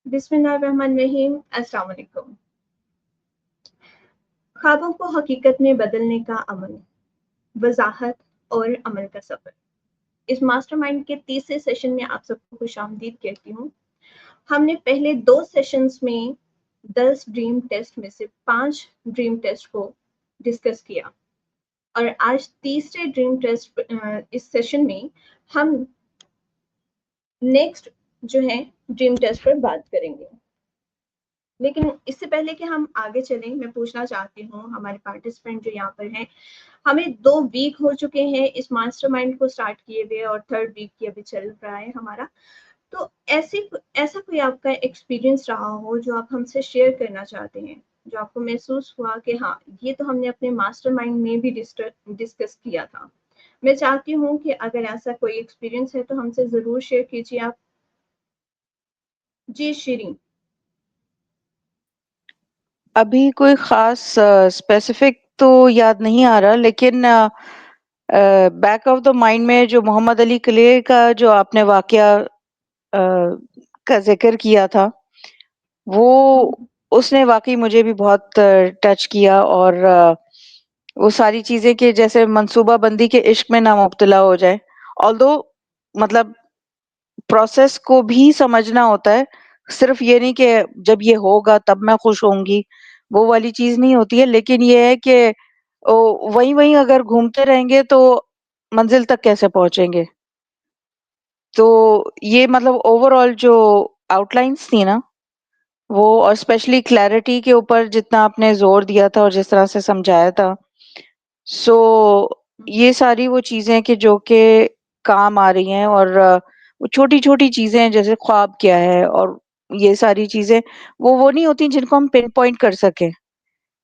بسم اللہ الرحمن الرحیم. السلام علیکم. خوابوں کو حقیقت میں بدلنے کا عمل، وضاحت اور عمل کا سفر. اس ماسٹر مائنڈ کے تیسرے سیشن میں آپ سب کو خوش آمدید کہتی ہوں. ہم نے پہلے 2 سیشنز میں 10 ڈریم ٹیسٹ میں سے 5 ڈریم ٹیسٹ کو ڈسکس کیا، اور آج تیسرے ڈریم ٹیسٹ اس سیشن میں ہم نیکسٹ جو ہے ڈریم ٹیسٹ پر بات کریں گے. لیکن اس سے پہلے کہ ہم آگے چلیں، میں پوچھنا چاہتی ہوں ہمارے پارٹیسپینٹ جو یہاں پر ہیں، ہمیں 2 ویک ہو چکے ہیں اس ماسٹر مائنڈ کو سٹارٹ کیے ہوئے، اور 3rd ویک کی ابھی چل رہا ہے ہمارا. تو ایسا کوئی آپ کا ایکسپیرینس رہا ہو جو آپ ہم سے شیئر کرنا چاہتے ہیں، جو آپ کو محسوس ہوا کہ ہاں یہ تو ہم نے اپنے ماسٹر مائنڈ میں بھی ڈسکس کیا تھا. میں چاہتی ہوں کہ اگر ایسا کوئی ایکسپیرینس ہے تو ہم سے ضرور شیئر کیجیے آپ. جی شیرین. ابھی کوئی خاص اسپیسیفک تو یاد نہیں آ رہا، لیکن بیک آف دا مائنڈ میں جو محمد علی کلیہ کا جو آپ نے واقعہ کا ذکر کیا تھا، وہ اس نے واقعی مجھے بھی بہت ٹچ کیا. اور وہ ساری چیزیں کہ جیسے منصوبہ بندی کے عشق میں نہ مبتلا ہو جائے، آلدو مطلب پروسیس کو بھی سمجھنا ہوتا ہے. صرف یہ نہیں کہ جب یہ ہوگا تب میں خوش ہوں گی، وہ والی چیز نہیں ہوتی ہے. لیکن یہ ہے کہ وہیں اگر گھومتے رہیں گے تو منزل تک کیسے پہنچیں گے. تو یہ مطلب اوور آل جو آؤٹ لائنس تھی نا وہ، اور اسپیشلی کلیئرٹی کے اوپر جتنا آپ نے زور دیا تھا اور جس طرح سے سمجھایا تھا، سو یہ ساری وہ چیزیں کہ جو کہ کام آ رہی ہیں. اور وہ چھوٹی چھوٹی چیزیں جیسے خواب کیا ہے اور یہ ساری چیزیں وہ نہیں ہوتی جن کو ہم پن پوائنٹ کر سکیں،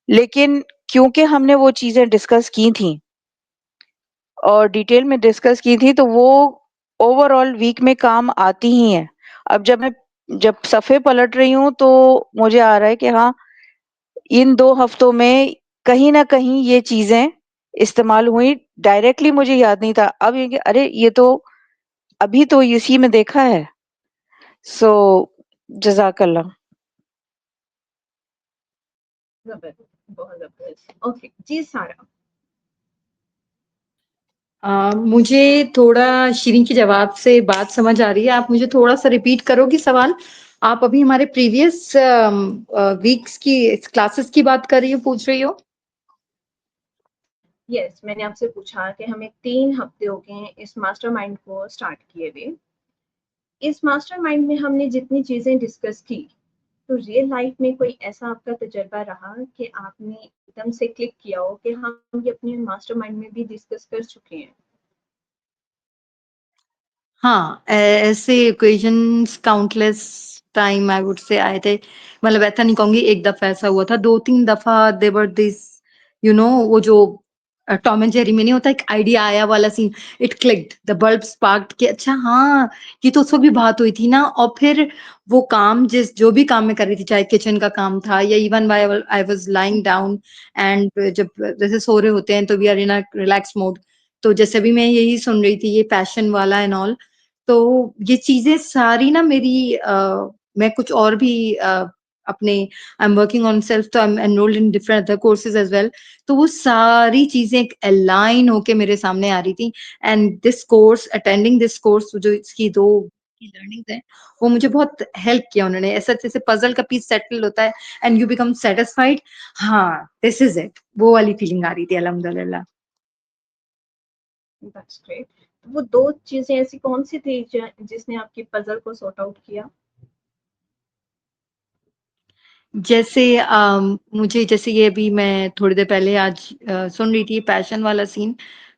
لیکن کیونکہ ہم نے وہ چیزیں ڈسکس کی تھیں اور ڈیٹیل میں ڈسکس کی تھی، تو وہ اوور آل ویک میں کام آتی ہی ہیں. اب جب صفحے پلٹ رہی ہوں تو مجھے آ رہا ہے کہ ہاں ان 2 ہفتوں میں کہیں نہ کہیں یہ چیزیں استعمال ہوئی. ڈائریکٹلی مجھے یاد نہیں تھا، اب یہ کہ ارے یہ تو ابھی تو اسی میں دیکھا ہے. سو جزاک اللہ. زبردست، بہت زبردست. اوکے جی سارا. مجھے تھوڑا شیرین کے جواب سے بات سمجھ آ رہی ہے. آپ مجھے تھوڑا سا ریپیٹ کرو گی سوال؟ آپ ابھی ہمارے پریویس ویکس کی کلاسز کی بات کر رہی ہو، پوچھ رہی ہو؟ یس، میں نے آپ سے پوچھا کہ ہمیں 3 ہفتے ہو گئے ہیں اس ماسٹر مائنڈ کو سٹارٹ کیے ہوئے. اس ماسٹر مائنڈ میں ہم نے جتنی چیزیں ڈسکس کی، تو ریئل لائف میں کوئی ایسا آپ کا تجربہ رہا کہ آپ نے ایک دم سے کلک کیا ہو کہ ہم یہ اپنے ماسٹر مائنڈ میں بھی ڈسکس کر چکے ہیں؟ ہاں، ایسے occasions countless time I would say آئے تھے. مطلب ایسا نہیں کہوں گی ایک دفعہ ایسا ہوا تھا، 2-3 دفعہ دیور دس وہ جو ٹام اینڈ جیری میں نہیں ہوتا ایک آئیڈیا آیا والا سین، اٹ کلکڈ، دا بلب اسپارکڈ کہ اچھا ہاں یہ تو اس وقت بھی بات ہوئی تھی نا. اور پھر وہ کام جو بھی کام میں کر رہی تھی، چاہے کچن کا کام تھا یا even I was lying down, and جب جیسے سو رہے ہوتے ہیں تو we are in relax mode, تو جیسے بھی میں یہی سن رہی تھی یہ پیشن والا اینڈ آل. تو یہ چیزیں ساری نا میری میں کچھ اور بھی اپنے I am working on self, تو I am enrolled in different other courses as well. تو وہ ساری چیزیں الائن ہو کے میرے سامنے آ رہی تھی. And this course, attending this course, جو اس کی 2 لرننگز ہیں وہ مجھے بہت ہیلپ کیا. انہوں نے ایسا جیسے پزل کا پیس سیٹل ہوتا ہے اینڈ یو بیکم سیٹسفائڈ. ہاں دس از اٹ، وہ والی فیلنگ آ رہی تھی الحمد للہ. That's great. وہ 2 چیزیں ایسی کون سی تھی جس نے آپ کی پزل کو سارٹ آؤٹ کیا؟ جیسے مجھے جیسے یہ ابھی میں تھوڑی دیر پہلے آج سن رہی تھی پیشن والا سین،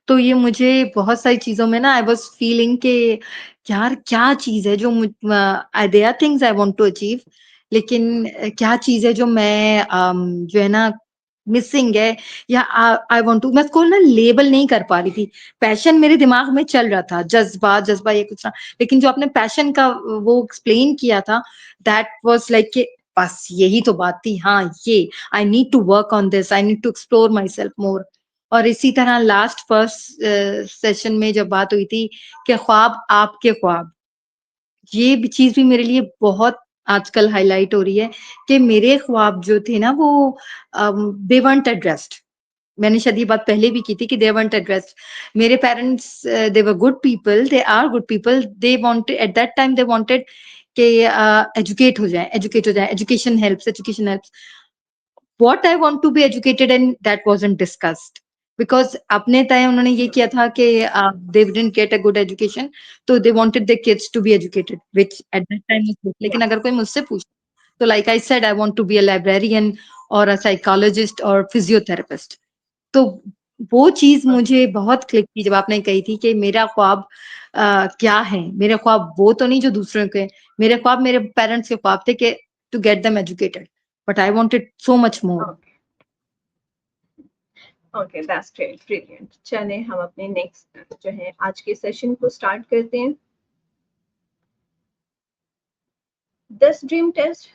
تو یہ مجھے بہت ساری چیزوں میں نا آئی واز فیلنگ کہ یار کیا چیز ہے جو there are things I want to achieve, لیکن کیا چیز ہے جو میں جو ہے نا مسنگ ہے، یا آئی وانٹ ٹو، میں اس کو نا لیبل نہیں کر پا رہی تھی. پیشن میرے دماغ میں چل رہا تھا، جذبہ یہ کچھ، لیکن جو آپ نے پیشن کا وہ ایکسپلین کیا تھا دیٹ واز لائک کہ بس یہی تو بات تھی. ہاں یہ I need to work on this, I need to explore my self more. اور اسی طرح لاسٹ فرسٹ سیشن میں جب بات ہوئی تھی کہ خواب آپ کے خواب، یہ چیز بھی میرے لیے بہت آج کل ہائی لائٹ ہو رہی ہے کہ میرے خواب جو تھے نا وہ دے وانٹ ایڈریسڈ. میں نے شاید یہ بات پہلے بھی کی تھی کہ دے وانٹ ایڈریسڈ. میرے parents they were good people, they are good people, they want at that time they wanted کہ ایجوکیٹ ہو جائیں, education helps. What I want to be educated and that wasn't discussed. Because اپنے time انہوں نے یہ کیا تھا کہ they didn't get a good education, تو they wanted their kids to be educated, which at that time was good. لیکن Yeah. اگر کوئی مجھ سے پوچھے تو like I said, I want to be a librarian or a psychologist or physiotherapist. تو وہ چیز مجھے بہت کلک کی جب آپ نے کہی تھی کہ میرا خواب کیا ہے. میرے خواب وہ تو نہیں جو دوسروں کے, میرے خواب میرے پیرنٹس کے خواب تھے کہ to get them educated, but I wanted so much more. Okay that's great, brilliant. چلیں ہم اپنے نیکسٹ جو ہے آج کے سیشن کو اسٹارٹ کرتے ہیں. 10 ڈریم ٹیسٹ,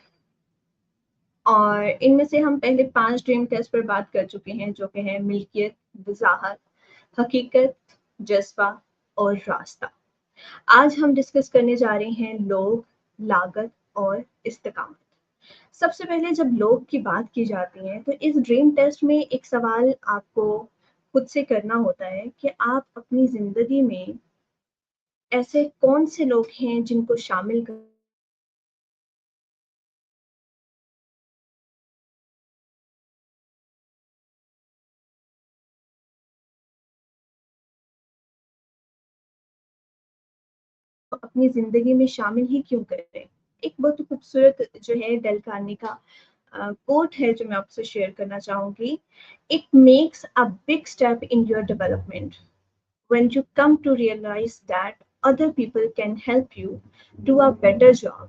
اور ان میں سے ہم پہلے 5 ڈریم ٹیسٹ پر بات کر چکے ہیں, جو کہ ہیں ملکیت, وضاحت, حقیقت, جذبہ اور راستہ. آج ہم ڈسکس کرنے جا رہے ہیں لوگ, لاگت اور استقامت. سب سے پہلے جب لوگ کی بات کی جاتی ہے تو اس ڈریم ٹیسٹ میں ایک سوال آپ کو خود سے کرنا ہوتا ہے کہ آپ اپنی زندگی میں ایسے کون سے لوگ ہیں جن کو شامل کر اپنی زندگی میں شامل ہی کیوں کریں. ایک بہت خوبصورت جو ہے ڈیل کارنی کا کوٹ ہے جو میں آپ سے شیئر کرنا چاہوں گی. It makes a big step in your development when you come to realize that other people can help you do a better job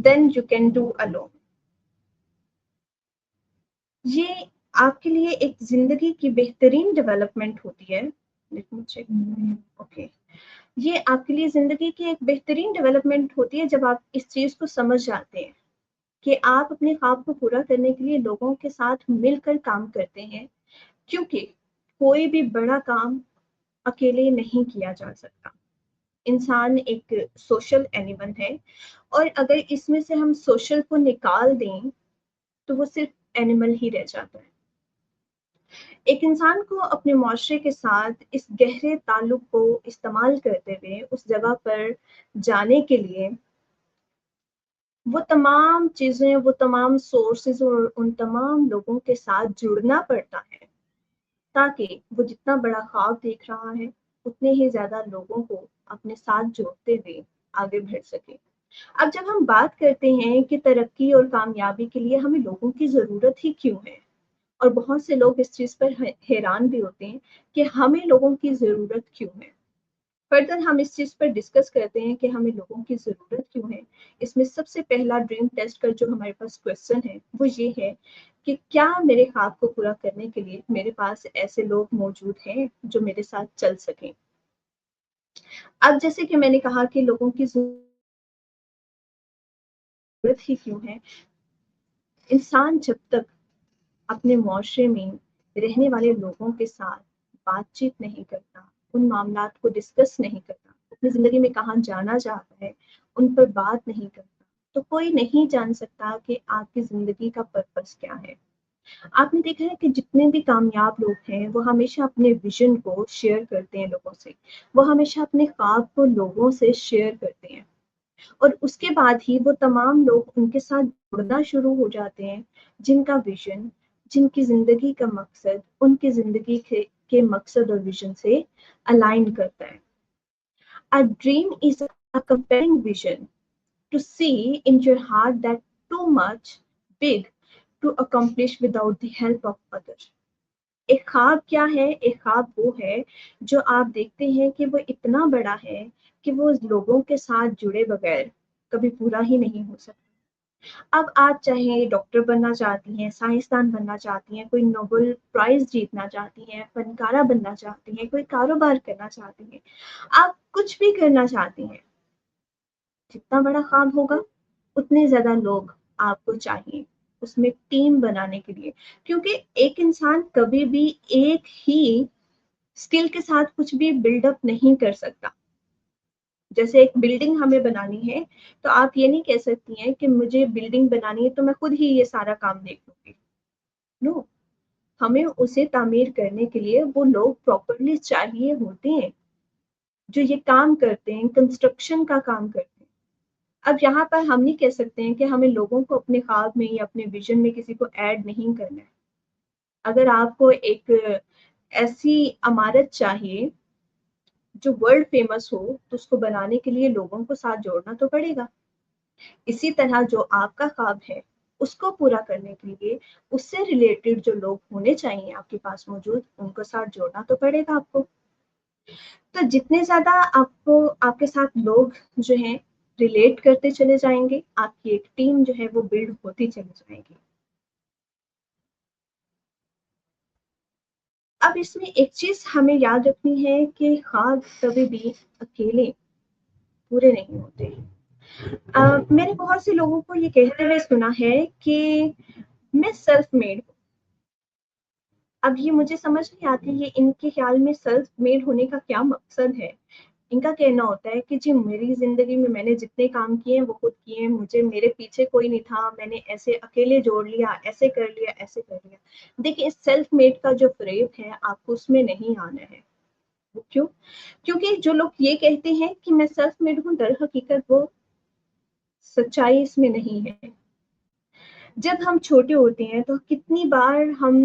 than you can do alone. یہ آپ کے لیے ایک زندگی کی بہترین ڈیولپمنٹ ہوتی ہے. اوکے, یہ آپ کے لیے زندگی کی ایک بہترین ڈیولپمنٹ ہوتی ہے جب آپ اس چیز کو سمجھ جاتے ہیں کہ آپ اپنے خواب کو پورا کرنے کے لیے لوگوں کے ساتھ مل کر کام کرتے ہیں, کیونکہ کوئی بھی بڑا کام اکیلے نہیں کیا جا سکتا. انسان ایک سوشل اینیمل ہے, اور اگر اس میں سے ہم سوشل کو نکال دیں تو وہ صرف اینیمل ہی رہ جاتا ہے. ایک انسان کو اپنے معاشرے کے ساتھ اس گہرے تعلق کو استعمال کرتے ہوئے اس جگہ پر جانے کے لیے وہ تمام چیزیں, وہ تمام سورسز اور ان تمام لوگوں کے ساتھ جڑنا پڑتا ہے, تاکہ وہ جتنا بڑا خواب دیکھ رہا ہے اتنے ہی زیادہ لوگوں کو اپنے ساتھ جوڑتے ہوئے آگے بڑھ سکے. اب جب ہم بات کرتے ہیں کہ ترقی اور کامیابی کے لیے ہمیں لوگوں کی ضرورت ہی کیوں ہے, اور بہت سے لوگ اس چیز پر حیران بھی ہوتے ہیں کہ ہمیں لوگوں کی ضرورت کیوں ہے. فردر ہم اس چیز پر ڈسکس کرتے ہیں کہ ہمیں لوگوں کی ضرورت کیوں ہے. اس میں سب سے پہلا ڈریم ٹیسٹ کا جو ہمارے پاس کویسچن ہے وہ یہ ہے کہ کیا میرے خواب کو پورا کرنے کے لیے میرے پاس ایسے لوگ موجود ہیں جو میرے ساتھ چل سکیں. اب جیسے کہ میں نے کہا کہ لوگوں کی ضرورت ہی کیوں ہے, انسان جب تک اپنے معاشرے میں رہنے والے لوگوں کے ساتھ بات چیت نہیں کرتا, ان معاملات کو ڈسکس نہیں کرتا, اپنی زندگی میں کہاں جانا چاہتا ہے ان پر بات نہیں کرتا, تو کوئی نہیں جان سکتا کہ آپ کی زندگی کا پرپس کیا ہے. آپ نے دیکھا ہے کہ جتنے بھی کامیاب لوگ ہیں وہ ہمیشہ اپنے ویژن کو شیئر کرتے ہیں لوگوں سے, وہ ہمیشہ اپنے خواب کو لوگوں سے شیئر کرتے ہیں, اور اس کے بعد ہی وہ تمام لوگ ان کے ساتھ جڑنا شروع ہو جاتے ہیں جن کا ویژن, جن کی زندگی کا مقصد ان کی زندگی کے مقصد اور ویژن سے الائن کرتا ہے. A dream is a compelling vision to see in your heart that too much big to accomplish without the help of others. ایک خواب کیا ہے؟ ایک خواب وہ ہے جو آپ دیکھتے ہیں کہ وہ اتنا بڑا ہے کہ وہ لوگوں کے ساتھ جڑے بغیر کبھی پورا ہی نہیں ہو سکتا. اب آپ چاہے ڈاکٹر بننا چاہتی ہیں, سائنسدان بننا چاہتی ہیں, کوئی نوبل پرائز جیتنا چاہتی ہیں, فنکارہ بننا چاہتی ہیں, کوئی کاروبار کرنا چاہتی ہیں, آپ کچھ بھی کرنا چاہتی ہیں, جتنا بڑا خواب ہوگا اتنے زیادہ لوگ آپ کو چاہیے اس میں ٹیم بنانے کے لیے, کیونکہ ایک انسان کبھی بھی ایک ہی اسکل کے ساتھ کچھ بھی بلڈ اپ نہیں کر سکتا. جیسے ایک بلڈنگ ہمیں بنانی ہے تو آپ یہ نہیں کہہ سکتی ہیں کہ مجھے بلڈنگ بنانی ہے تو میں خود ہی یہ سارا کام دیکھ لوں گی. نو، ہمیں اسے تعمیر کرنے کے لیے وہ لوگ پراپرلی چاہیے ہوتے ہیں جو یہ کام کرتے ہیں، کنسٹرکشن کا کام کرتے ہیں. اب یہاں پر ہم نہیں کہہ سکتے ہیں کہ ہمیں لوگوں کو اپنے خواب میں یا اپنے ویژن میں کسی کو ایڈ نہیں کرنا ہے. اگر آپ کو ایک ایسی عمارت چاہیے جو ورلڈ فیمس ہو تو اس کو بنانے کے لیے لوگوں کو ساتھ جوڑنا تو پڑے گا. اسی طرح جو آپ کا خواب ہے اس کو پورا کرنے کے لیے اس سے ریلیٹڈ جو لوگ ہونے چاہیے آپ کے پاس موجود، ان کو ساتھ جوڑنا تو پڑے گا آپ کو. تو جتنے زیادہ آپ کو آپ کے ساتھ لوگ جو ہیں ریلیٹ کرتے چلے جائیں گے، آپ کی ایک ٹیم جو ہے وہ بلڈ ہوتی چلی جائے گی. اب اس میں ایک چیز ہمیں یاد رکھنی ہے کہ خواب کبھی بھی اکیلے پورے نہیں ہوتے. میں نے بہت سے لوگوں کو یہ کہتے ہوئے سنا ہے کہ میں سیلف میڈ ہوں. اب یہ مجھے سمجھ نہیں آتی یہ ان کے خیال میں سیلف میڈ ہونے کا کیا مقصد ہے. ان کا کہنا ہوتا ہے کہ جی میری زندگی میں نے جتنے کام کیے ہیں وہ خود کیے ہیں، مجھے میرے پیچھے کوئی نہیں تھا، میں نے ایسے اکیلے جوڑ لیا، ایسے کر لیا، ایسے کر لیا. دیکھیں اس سیلف میڈ کا جو فریب ہے آپ کو اس میں نہیں آنا ہے. وہ کیوں؟ کیونکہ جو لوگ یہ کہتے ہیں کہ میں سیلف میڈ ہوں، در حقیقت وہ سچائی اس میں نہیں ہے. جب ہم چھوٹے ہوتے ہیں تو کتنی بار ہم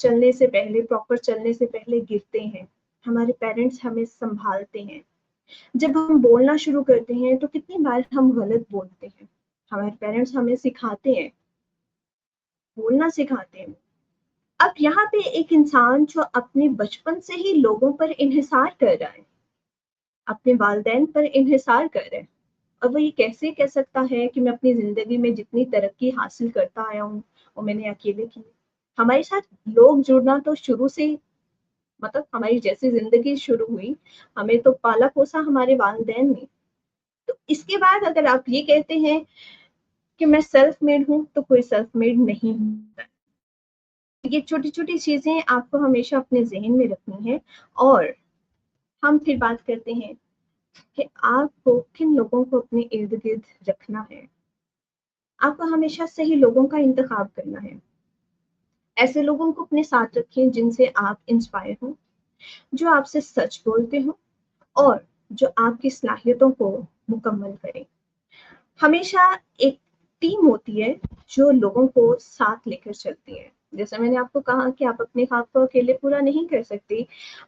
چلنے سے پہلے، پراپر چلنے سے پہلے گرتے ہیں. ہمارے پیرنٹس ہمیں سنبھالتے ہیں. جب ہم بولنا شروع کرتے ہیں تو کتنی بار ہم غلط بولتے ہیں. ہمارے پیرنٹس ہمیں سکھاتے ہیں، بولنا سکھاتے ہیں. اب یہاں پہ ایک انسان جو اپنے بچپن سے ہی لوگوں پر انحصار کر رہا ہے، اپنے والدین پر انحصار کر رہا ہے، اور وہ یہ کیسے کہہ سکتا ہے کہ میں اپنی زندگی میں جتنی ترقی حاصل کرتا آیا ہوں وہ میں نے اکیلے کی. ہمارے ساتھ لوگ جڑنا تو شروع سے، مطلب ہماری جیسی زندگی شروع ہوئی ہمیں تو پالا پوسا ہمارے والدین نے. تو اس کے بعد اگر آپ یہ کہتے ہیں کہ میں سیلف میڈ ہوں تو کوئی سیلف میڈ نہیں ہوتا. یہ چھوٹی چھوٹی چیزیں آپ کو ہمیشہ اپنے ذہن میں رکھنی ہے. اور ہم پھر بات کرتے ہیں کہ آپ کو کن لوگوں کو اپنے ارد گرد رکھنا ہے. آپ کو ہمیشہ صحیح لوگوں کا انتخاب کرنا ہے. ایسے لوگوں کو اپنے ساتھ رکھیں جن سے آپ انسپائر ہوں، جو آپ سے سچ بولتے ہوں اور جو آپ کی صلاحیتوں کو مکمل کریں. ہمیشہ ایک ٹیم ہوتی ہے جو لوگوں کو ساتھ لے کر چلتی ہے. جیسا میں نے آپ کو کہا کہ آپ اپنے خواب کو اکیلے پورا نہیں کر سکتی.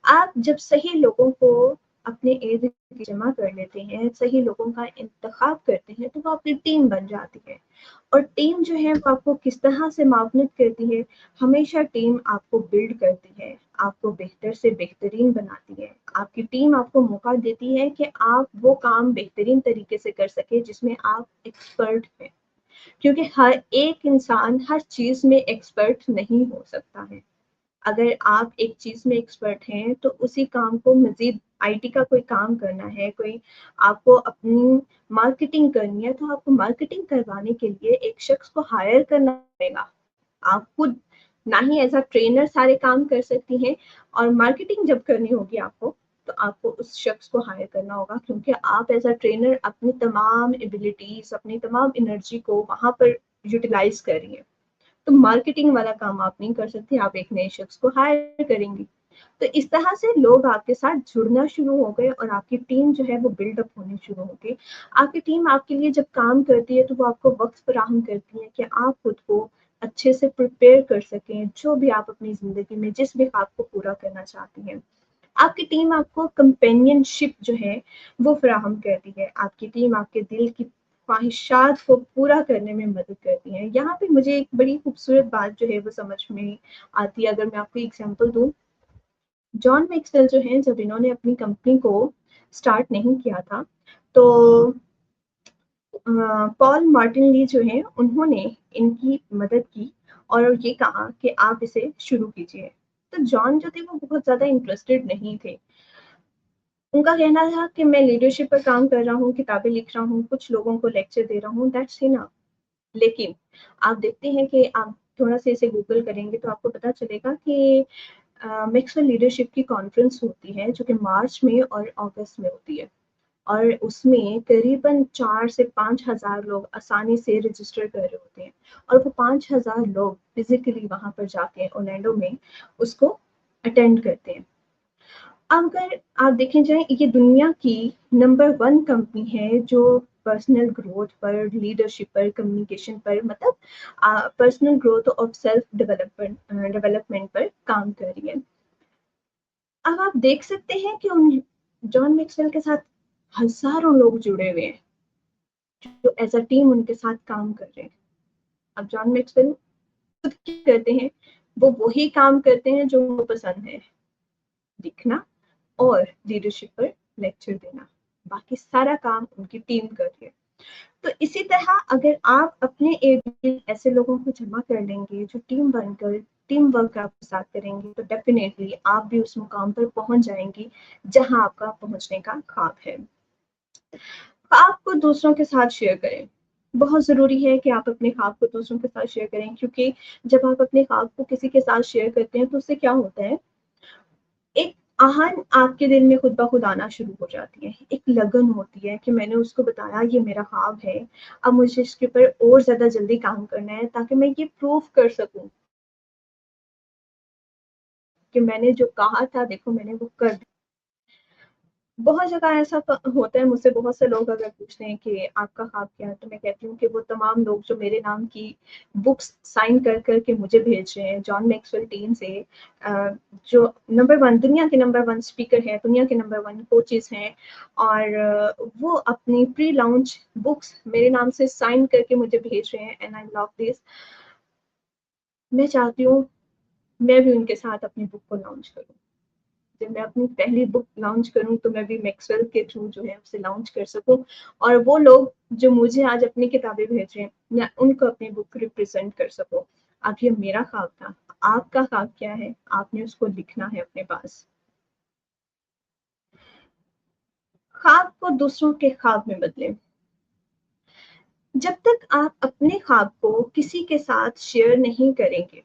آپ جب صحیح لوگوں کو اپنے ارد گرد جمع کر لیتے ہیں، صحیح لوگوں کا انتخاب کرتے ہیں تو وہ اپنی ٹیم بن جاتی ہے. اور ٹیم جو ہے وہ آپ کو کس طرح سے معاونت کرتی ہے؟ ہمیشہ ٹیم آپ کو بلڈ کرتی ہے، آپ کو بہتر سے بہترین بناتی ہے. آپ کی ٹیم آپ کو موقع دیتی ہے کہ آپ وہ کام بہترین طریقے سے کر سکے جس میں آپ ایکسپرٹ ہیں. کیونکہ ہر ایک انسان ہر چیز میں ایکسپرٹ نہیں ہو سکتا ہے. اگر آپ ایک چیز میں ایکسپرٹ ہیں تو اسی کام کو مزید آئی ٹی کا کوئی کام کرنا ہے، کوئی آپ کو اپنی مارکیٹنگ کرنی ہے، تو آپ کو مارکیٹنگ کروانے کے لیے ایک شخص کو ہائر کرنا پڑے گا. آپ خود نہ ہی ایز اے ٹرینر سارے کام کر سکتی ہیں، اور مارکیٹنگ جب کرنی ہوگی آپ کو تو آپ کو اس شخص کو ہائر کرنا ہوگا، کیونکہ آپ ایز اے ٹرینر اپنی تمام ایبلٹیز، اپنی تمام انرجی کو وہاں پر یوٹیلائز کر رہی ہیں. تو مارکیٹنگ والا کام آپ نہیں کر سکتے، آپ ایک نئے شخص کو ہائر کریں گی. تو اس طرح سے لوگ آپ کے ساتھ جڑنا شروع ہو گئے اور آپ کی ٹیم جو ہے وہ بلڈ اپ ہونی شروع ہو گئی. آپ کی ٹیم آپ کے لیے جب کام کرتی ہے تو وہ آپ کو وقت فراہم کرتی ہے کہ آپ خود کو اچھے سے پریپیئر کر سکیں جو بھی آپ اپنی زندگی میں جس بھی خواب کو پورا کرنا چاہتی ہیں. آپ کی ٹیم آپ کو کمپینین شپ جو ہے وہ فراہم کرتی ہے. آپ کی ٹیم آپ کے دل کی خواہشات کو پورا کرنے میں مدد کرتی ہے. یہاں پہ مجھے ایک بڑی خوبصورت بات جو ہے وہ سمجھ میں آتی ہے. اگر میں آپ کو ایگزامپل دوں، جان میکسویل جو ہیں، جب انہوں نے اپنی کمپنی کو سٹارٹ نہیں کیا تھا تو پال مارٹن لی جو ہیں انہوں نے ان کی مدد کی اور یہ کہا کہ آپ اسے شروع کیجیے. تو جان جو تھے وہ بہت زیادہ انٹرسٹڈ نہیں تھے. ان کا کہنا تھا کہ میں لیڈرشپ پر کام کر رہا ہوں، کتابیں لکھ رہا ہوں، کچھ لوگوں کو لیکچر دے رہا ہوں، دیٹس انف. لیکن آپ دیکھتے ہیں کہ آپ تھوڑا سا اسے گوگل کریں گے تو آپ کو پتا چلے گا کہ میکسویل لیڈرشپ کی کانفرنس ہوتی ہے جو کہ مارچ میں اور اگست میں ہوتی ہے. اور اس میں قریباً 4 سے 5,000 لوگ آسانی سے رجسٹر کر رہے ہوتے ہیں، اور وہ 5,000 لوگ فزیکلی وہاں پر جا کے اورلینڈو میں اس کو اٹینڈ کرتے ہیں۔ اگر آپ دیکھیں جائیں، یہ دنیا کی نمبر 1 کمپنی ہے جو پرسنل گروتھ پر، لیڈرشپ پر، کمیونیکیشن پر، مطلب پرسنل گروتھ اور سیلف ڈیولپمنٹ پر کام کر رہی ہے۔ اب آپ دیکھ سکتے ہیں کہ جان میکسویل کے ساتھ ہزاروں لوگ جڑے ہوئے ہیں جو ایز اے ٹیم ان کے ساتھ کام کر رہے ہیں۔ اب جان میکسویل خود کیا کرتے ہیں؟ وہ وہی کام کرتے ہیں جو وہ پسند ہے، لکھنا اور لیڈرشپ پر لیکچر دینا، باقی سارا کام ان کی ٹیم کر رہی ہے۔ تو اسی طرح اگر آپ اپنے ایسے لوگوں کو جمع کر لیں گے جو ٹیم بن کر ٹیم ورک آپ کے ساتھ کریں گے، تو ڈیفینیٹلی آپ بھی اس مقام پر پہنچ جائیں گی جہاں آپ کا پہنچنے کا خواب ہے۔ خواب کو دوسروں کے ساتھ شیئر کریں۔ بہت ضروری ہے کہ آپ اپنے خواب کو دوسروں کے ساتھ شیئر کریں، کیونکہ جب آپ اپنے خواب کو کسی کے ساتھ شیئر کرتے ہیں تو اس سے کیا ہوتا ہے، ایک آہن آپ کے دل میں خود بخود آنا شروع ہو جاتی ہے، ایک لگن ہوتی ہے کہ میں نے اس کو بتایا یہ میرا خواب ہے، اب مجھے اس کے اوپر اور زیادہ جلدی کام کرنا ہے تاکہ میں یہ پروف کر سکوں کہ میں نے جو کہا تھا دیکھو میں نے وہ کر دیا۔ بہت جگہ ایسا ہوتا ہے، مجھ سے بہت سے لوگ اگر پوچھتے ہیں کہ آپ کا خواب کیا ہے، تو میں کہتی ہوں کہ وہ تمام لوگ جو میرے نام کی بکس سائن کر کر کے مجھے بھیج رہے ہیں جان میکسویل ٹیم سے، جو نمبر 1 دنیا کے نمبر 1 اسپیکر ہیں، دنیا کے نمبر 1 کوچز ہیں، اور وہ اپنی پری لانچ بکس میرے نام سے سائن کر کے مجھے بھیج رہے ہیں، اینڈ آئی لو دس۔ میں چاہتی ہوں میں بھی ان کے ساتھ اپنی بک کو لانچ کروں۔ جب میں اپنی پہلی بک لانچ کروں تو میں بھی میکسویل کے تھرو جو ہے اسے لانچ کر سکوں، اور وہ لوگ جو مجھے آج اپنی کتابیں بھیج رہے ہیں میں ان کو اپنی بک ریپرزینٹ کر سکوں۔ اب یہ میرا خواب تھا، آپ کا خواب کیا ہے؟ آپ نے اس کو لکھنا ہے اپنے پاس۔ خواب کو دوسروں کے خواب میں بدلیں۔ جب تک آپ اپنے خواب کو کسی کے ساتھ شیئر نہیں کریں گے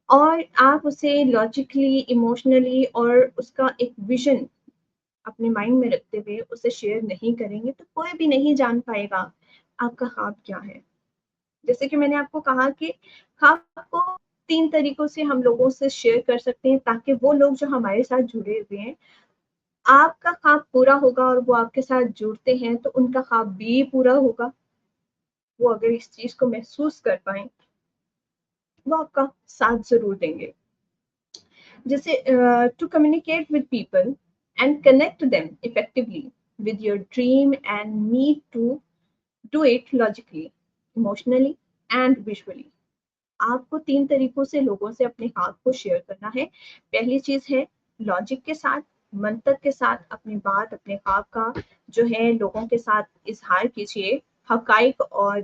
اور آپ اسے لاجیکلی، ایموشنلی اور اس کا ایک ویژن اپنے مائنڈ میں رکھتے ہوئے اسے شیئر نہیں کریں گے، تو کوئی بھی نہیں جان پائے گا آپ کا خواب کیا ہے۔ جیسے کہ میں نے آپ کو کہا کہ خواب کو 3 طریقوں سے ہم لوگوں سے شیئر کر سکتے ہیں تاکہ وہ لوگ جو ہمارے ساتھ جڑے ہوئے ہیں، آپ کا خواب پورا ہوگا اور وہ آپ کے ساتھ جڑتے ہیں تو ان کا خواب بھی پورا ہوگا۔ وہ اگر اس چیز کو محسوس کر پائیں وہ آپ کا ساتھ ضرور دیں گے۔ جیسے to communicate with people and connect them effectively with your dream and need to do it logically, emotionally and visually۔ آپ کو 3 طریقوں سے لوگوں سے اپنے خواب کو شیئر کرنا ہے۔ پہلی چیز ہے لاجک کے ساتھ، منطق کے ساتھ اپنی بات، اپنے خواب کا جو ہے لوگوں کے ساتھ اظہار کیجیے، حقائق اور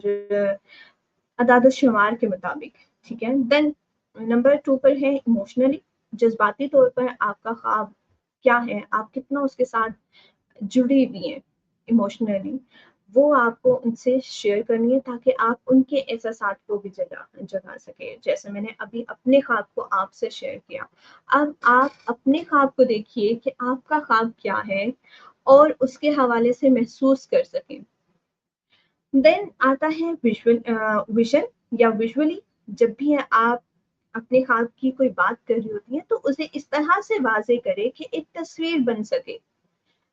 اعداد و شمار کے مطابق، ٹھیک ہے۔ دین نمبر 2 پر ہے ایموشنلی، جذباتی طور پر آپ کا خواب کیا ہے، آپ کتنا اس کے ساتھ جڑی ہوئی ہیں ایموشنلی، وہ آپ کو ان سے شیئر کرنی ہے تاکہ آپ ان کے احساسات کو بھی جگا سکے۔ جیسے میں نے ابھی اپنے خواب کو آپ سے شیئر کیا، اب آپ اپنے خواب کو دیکھیے کہ آپ کا خواب کیا ہے اور اس کے حوالے سے محسوس کر سکیں۔ دین آتا ہے ویژن یا ویژولی۔ جب بھی آپ اپنے خواب کی کوئی بات کر رہی ہوتی ہے تو اسے اس طرح سے واضح کرے کہ ایک تصویر بن سکے۔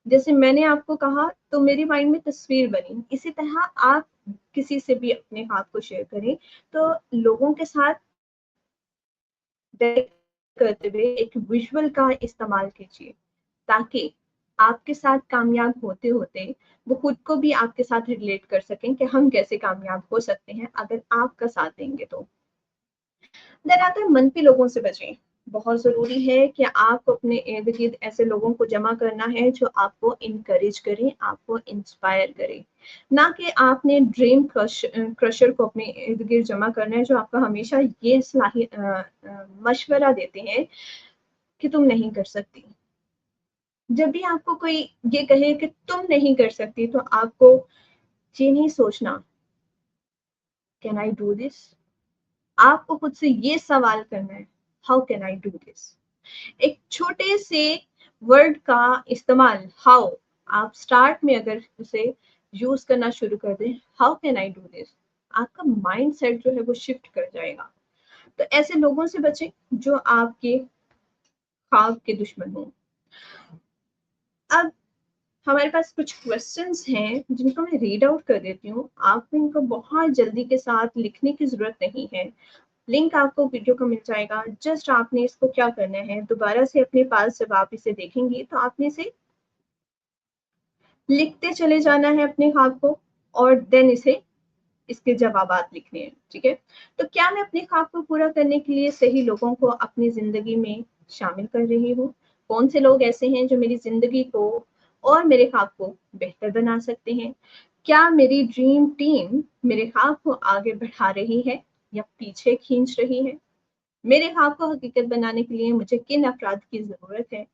جیسے میں نے آپ کو کہا تو میری مائنڈ میں تصویر بنی، اسی طرح آپ کسی سے بھی اپنے خواب کو شیئر کریں تو لوگوں کے ساتھ کرتے ہوئے ایک ویژول کا استعمال کیجیے تاکہ آپ کے ساتھ کامیاب ہوتے ہوتے وہ خود کو بھی آپ کے ساتھ ریلیٹ کر سکیں کہ ہم کیسے کامیاب ہو سکتے ہیں اگر آپ کا ساتھ دیں گے تو۔ دین آتا ہے منفی لوگوں سے بچیں۔ بہت ضروری ہے کہ آپ کو اپنے ارد گرد ایسے لوگوں کو جمع کرنا ہے جو آپ کو انکریج کریں، آپ کو انسپائر کریں، نہ کہ آپ نے ڈریم کرشر کو اپنے ارد گرد جمع کرنا ہے جو آپ کو ہمیشہ یہ مشورہ دیتے ہیں کہ تم نہیں کر سکتی۔ جب بھی آپ کو کوئی یہ کہے کہ تم نہیں کر سکتی تو آپ کو یہ نہیں سوچنا کین آئی ڈو دس، آپ کو خود سے یہ سوال کرنا ہے how can I do this. ایک چھوٹے سے ورڈ کا استعمال ہاؤ آپ اسٹارٹ میں اگر اسے یوز کرنا شروع کر دیں, how can I do this, آپ کا مائنڈ سیٹ جو ہے وہ شفٹ کر جائے گا. تو ایسے لوگوں سے بچیں جو آپ کے خواب کے دشمن ہوں. اب ہمارے پاس کچھ کوشچنس ہیں جن کو میں ریڈ آؤٹ کر دیتی ہوں. آپ کو ان کو بہت جلدی کے ساتھ لکھنے کی ضرورت نہیں ہے. لنک آپ کو ویڈیو کا مل جائے گا. جسٹ آپ نے اس کو کیا کرنا ہے, دوبارہ سے اپنے پاس جب آپ اسے دیکھیں گی تو آپ نے اسے لکھتے چلے جانا ہے اپنے خواب کو, اور دین اسے اس کے جوابات لکھنے ہیں. ٹھیک ہے, تو کیا میں اپنے خواب کو پورا کرنے کے لیے صحیح لوگوں کو اپنی زندگی میں شامل کر رہی ہوں؟ کون سے لوگ ایسے ہیں جو میری زندگی کو اور میرے خواب کو بہتر بنا سکتے ہیں؟ کیا میری ڈریم ٹیم میرے خواب کو آگے بڑھا رہی ہے یا پیچھے کھینچ رہی ہے؟ میرے خواب کو حقیقت بنانے کے لیے مجھے کن افراد کی ضرورت ہے؟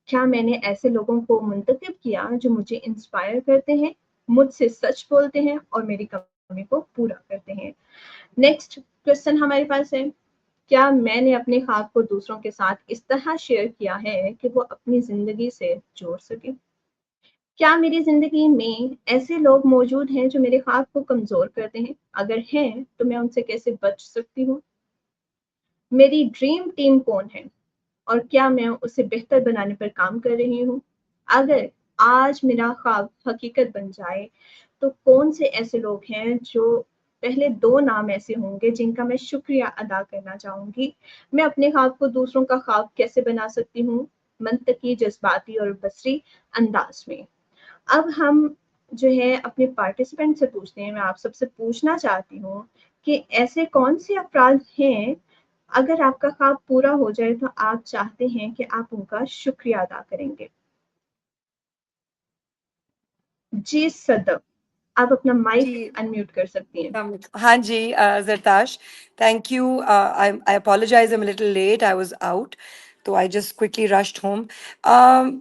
کیا میں نے ایسے لوگوں کو منتخب کیا جو مجھے انسپائر کرتے ہیں, مجھ سے سچ بولتے ہیں اور میری کمی کو پورا کرتے ہیں؟ نیکسٹ کوشچن ہمارے پاس ہے, کیا میں نے اپنے خواب کو دوسروں کے ساتھ اس طرح شیئر کیا ہے کہ وہ اپنی زندگی سے جوڑ سکیں؟ کیا میری زندگی میں ایسے لوگ موجود ہیں جو میرے خواب کو کمزور کرتے ہیں؟ اگر ہیں تو میں ان سے کیسے بچ سکتی ہوں؟ میری ڈریم ٹیم کون ہے اور کیا میں اسے بہتر بنانے پر کام کر رہی ہوں؟ اگر آج میرا خواب حقیقت بن جائے تو کون سے ایسے لوگ ہیں جو پہلے 2 نام ایسے ہوں گے جن کا میں شکریہ ادا کرنا چاہوں گی؟ میں اپنے خواب کو دوسروں کا خواب کیسے بنا سکتی ہوں؟ منطقی, جذباتی اور بصری انداز میں. اب ہم جو ہے اپنے پارٹیسپینٹ سے پوچھتے ہیں. میں آپ سب سے پوچھنا چاہتی ہوں کہ ایسے کون سے افراد ہیں اگر آپ کا خواب پورا ہو جائے تو آپ چاہتے ہیں کہ آپ ان کا شکریہ ادا کریں گے؟ جی صدف, آپ اپنا مائک جی انمیوٹ کر سکتی ہیں. السلام علیکم. ہاں جی Zartash, thank you. I apologise am little late, I was out, تو I just quickly rushed home.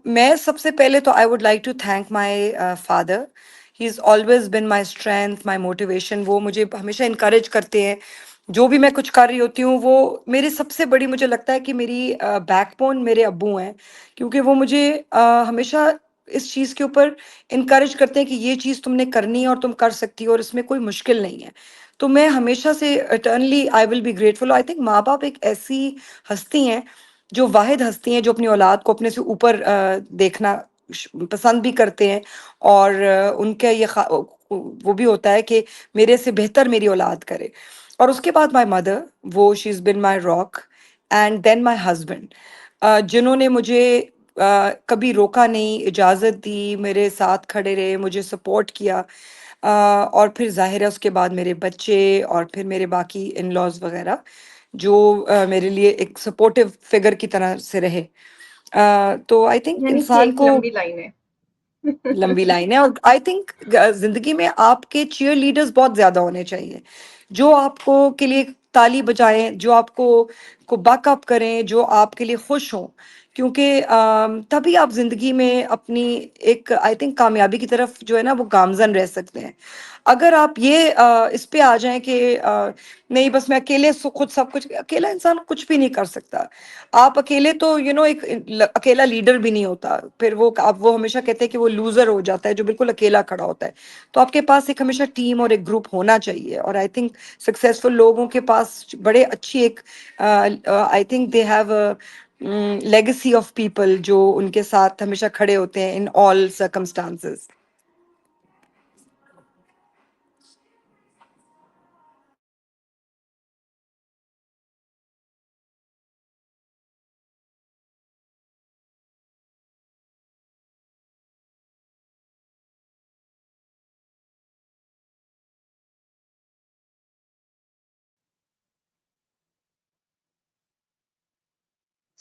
میں سب سے پہلے تو I would like to thank my father. He is always been my strength, my motivation. وہ مجھے ہمیشہ انکریج کرتے ہیں. جو بھی میں کچھ کر رہی ہوتی ہوں, وہ میری سب سے بڑی, مجھے لگتا ہے کہ میری بیک بون میرے ابو ہیں, کیونکہ وہ مجھے ہمیشہ اس چیز کے اوپر انکریج کرتے ہیں کہ یہ چیز تم نے کرنی ہے اور تم کر سکتی ہو اور اس میں کوئی مشکل نہیں ہے. تو میں ہمیشہ سے eternally I will be grateful. I think ماں باپ ایک ایسی ہستی ہیں جو واحد ہستی ہیں جو اپنی اولاد کو اپنے سے اوپر دیکھنا پسند بھی کرتے ہیں, اور ان کا یہ وہ بھی ہوتا ہے کہ میرے سے بہتر میری اولاد کرے. اور اس کے بعد مائی مدر, وہ she is been my rock. And then my husband, جنہوں نے مجھے کبھی روکا نہیں, اجازت دی, میرے ساتھ کھڑے رہے, مجھے سپورٹ کیا. اور پھر ظاہر ہے اس کے بعد میرے بچے, اور پھر میرے باقی ان لاز وغیرہ جو میرے لیے ایک سپورٹیو فگر کی طرح سے رہے. تو آئی تھنک یعنی کہ انسان ایک کو لمبی لائن ہے. لمبی لائن ہے, اور آئی تھنک زندگی میں آپ کے چیئر لیڈرز بہت زیادہ ہونے چاہیے, جو آپ کو کے لیے تالی بجائیں, جو آپ کو بیک اپ کریں, جو آپ کے لیے خوش ہوں, کیونکہ تبھی آپ زندگی میں اپنی ایک آئی تھنک کامیابی کی طرف جو ہے نا وہ گامزن رہ سکتے ہیں. اگر آپ یہ اس پہ آ جائیں کہ نہیں بس میں اکیلے خود سب کچھ, اکیلا انسان کچھ بھی نہیں کر سکتا. آپ اکیلے تو ایک اکیلا لیڈر بھی نہیں ہوتا, پھر وہ ہمیشہ کہتے ہیں کہ وہ لوزر ہو جاتا ہے جو بالکل اکیلا کھڑا ہوتا ہے. تو آپ کے پاس ایک ہمیشہ ٹیم اور ایک گروپ ہونا چاہیے. اور آئی تھنک سکسیزفل لوگوں کے پاس بڑے اچھی ایک I think they have legacy of people جو ان کے ساتھ ہمیشہ کھڑے ہوتے ہیں ان آل سرکمسٹانسز.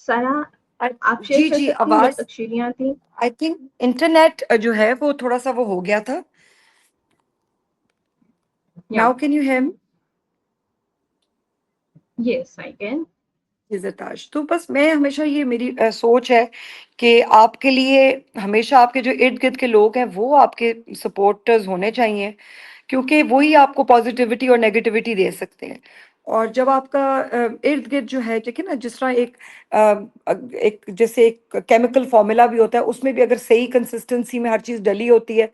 سارا, آپ شیئر جی کر جی, سکتی ہیں, جب آواز تک شیریاں تھیں. آئی تھنک انٹرنیٹ جو ہے وہ تھوڑا سا وہ ہو گیا تھا. یا now can you hear me? Yes I can. تاش, تو بس میں ہمیشہ یہ میری سوچ ہے کہ آپ کے لیے ہمیشہ آپ کے جو ارد گرد کے لوگ ہیں وہ آپ کے سپورٹرز ہونے چاہیے, کیونکہ وہی آپ کو پازیٹیوٹی اور نیگیٹیوٹی دے سکتے ہیں. اور جب آپ کا ارد گرد جو ہے دیکھیں نا، جس طرح ایک جیسے ایک کیمیکل فارمولا بھی ہوتا ہے، اس میں بھی اگر صحیح کنسسٹنسی میں ہر چیز ڈلی ہوتی ہے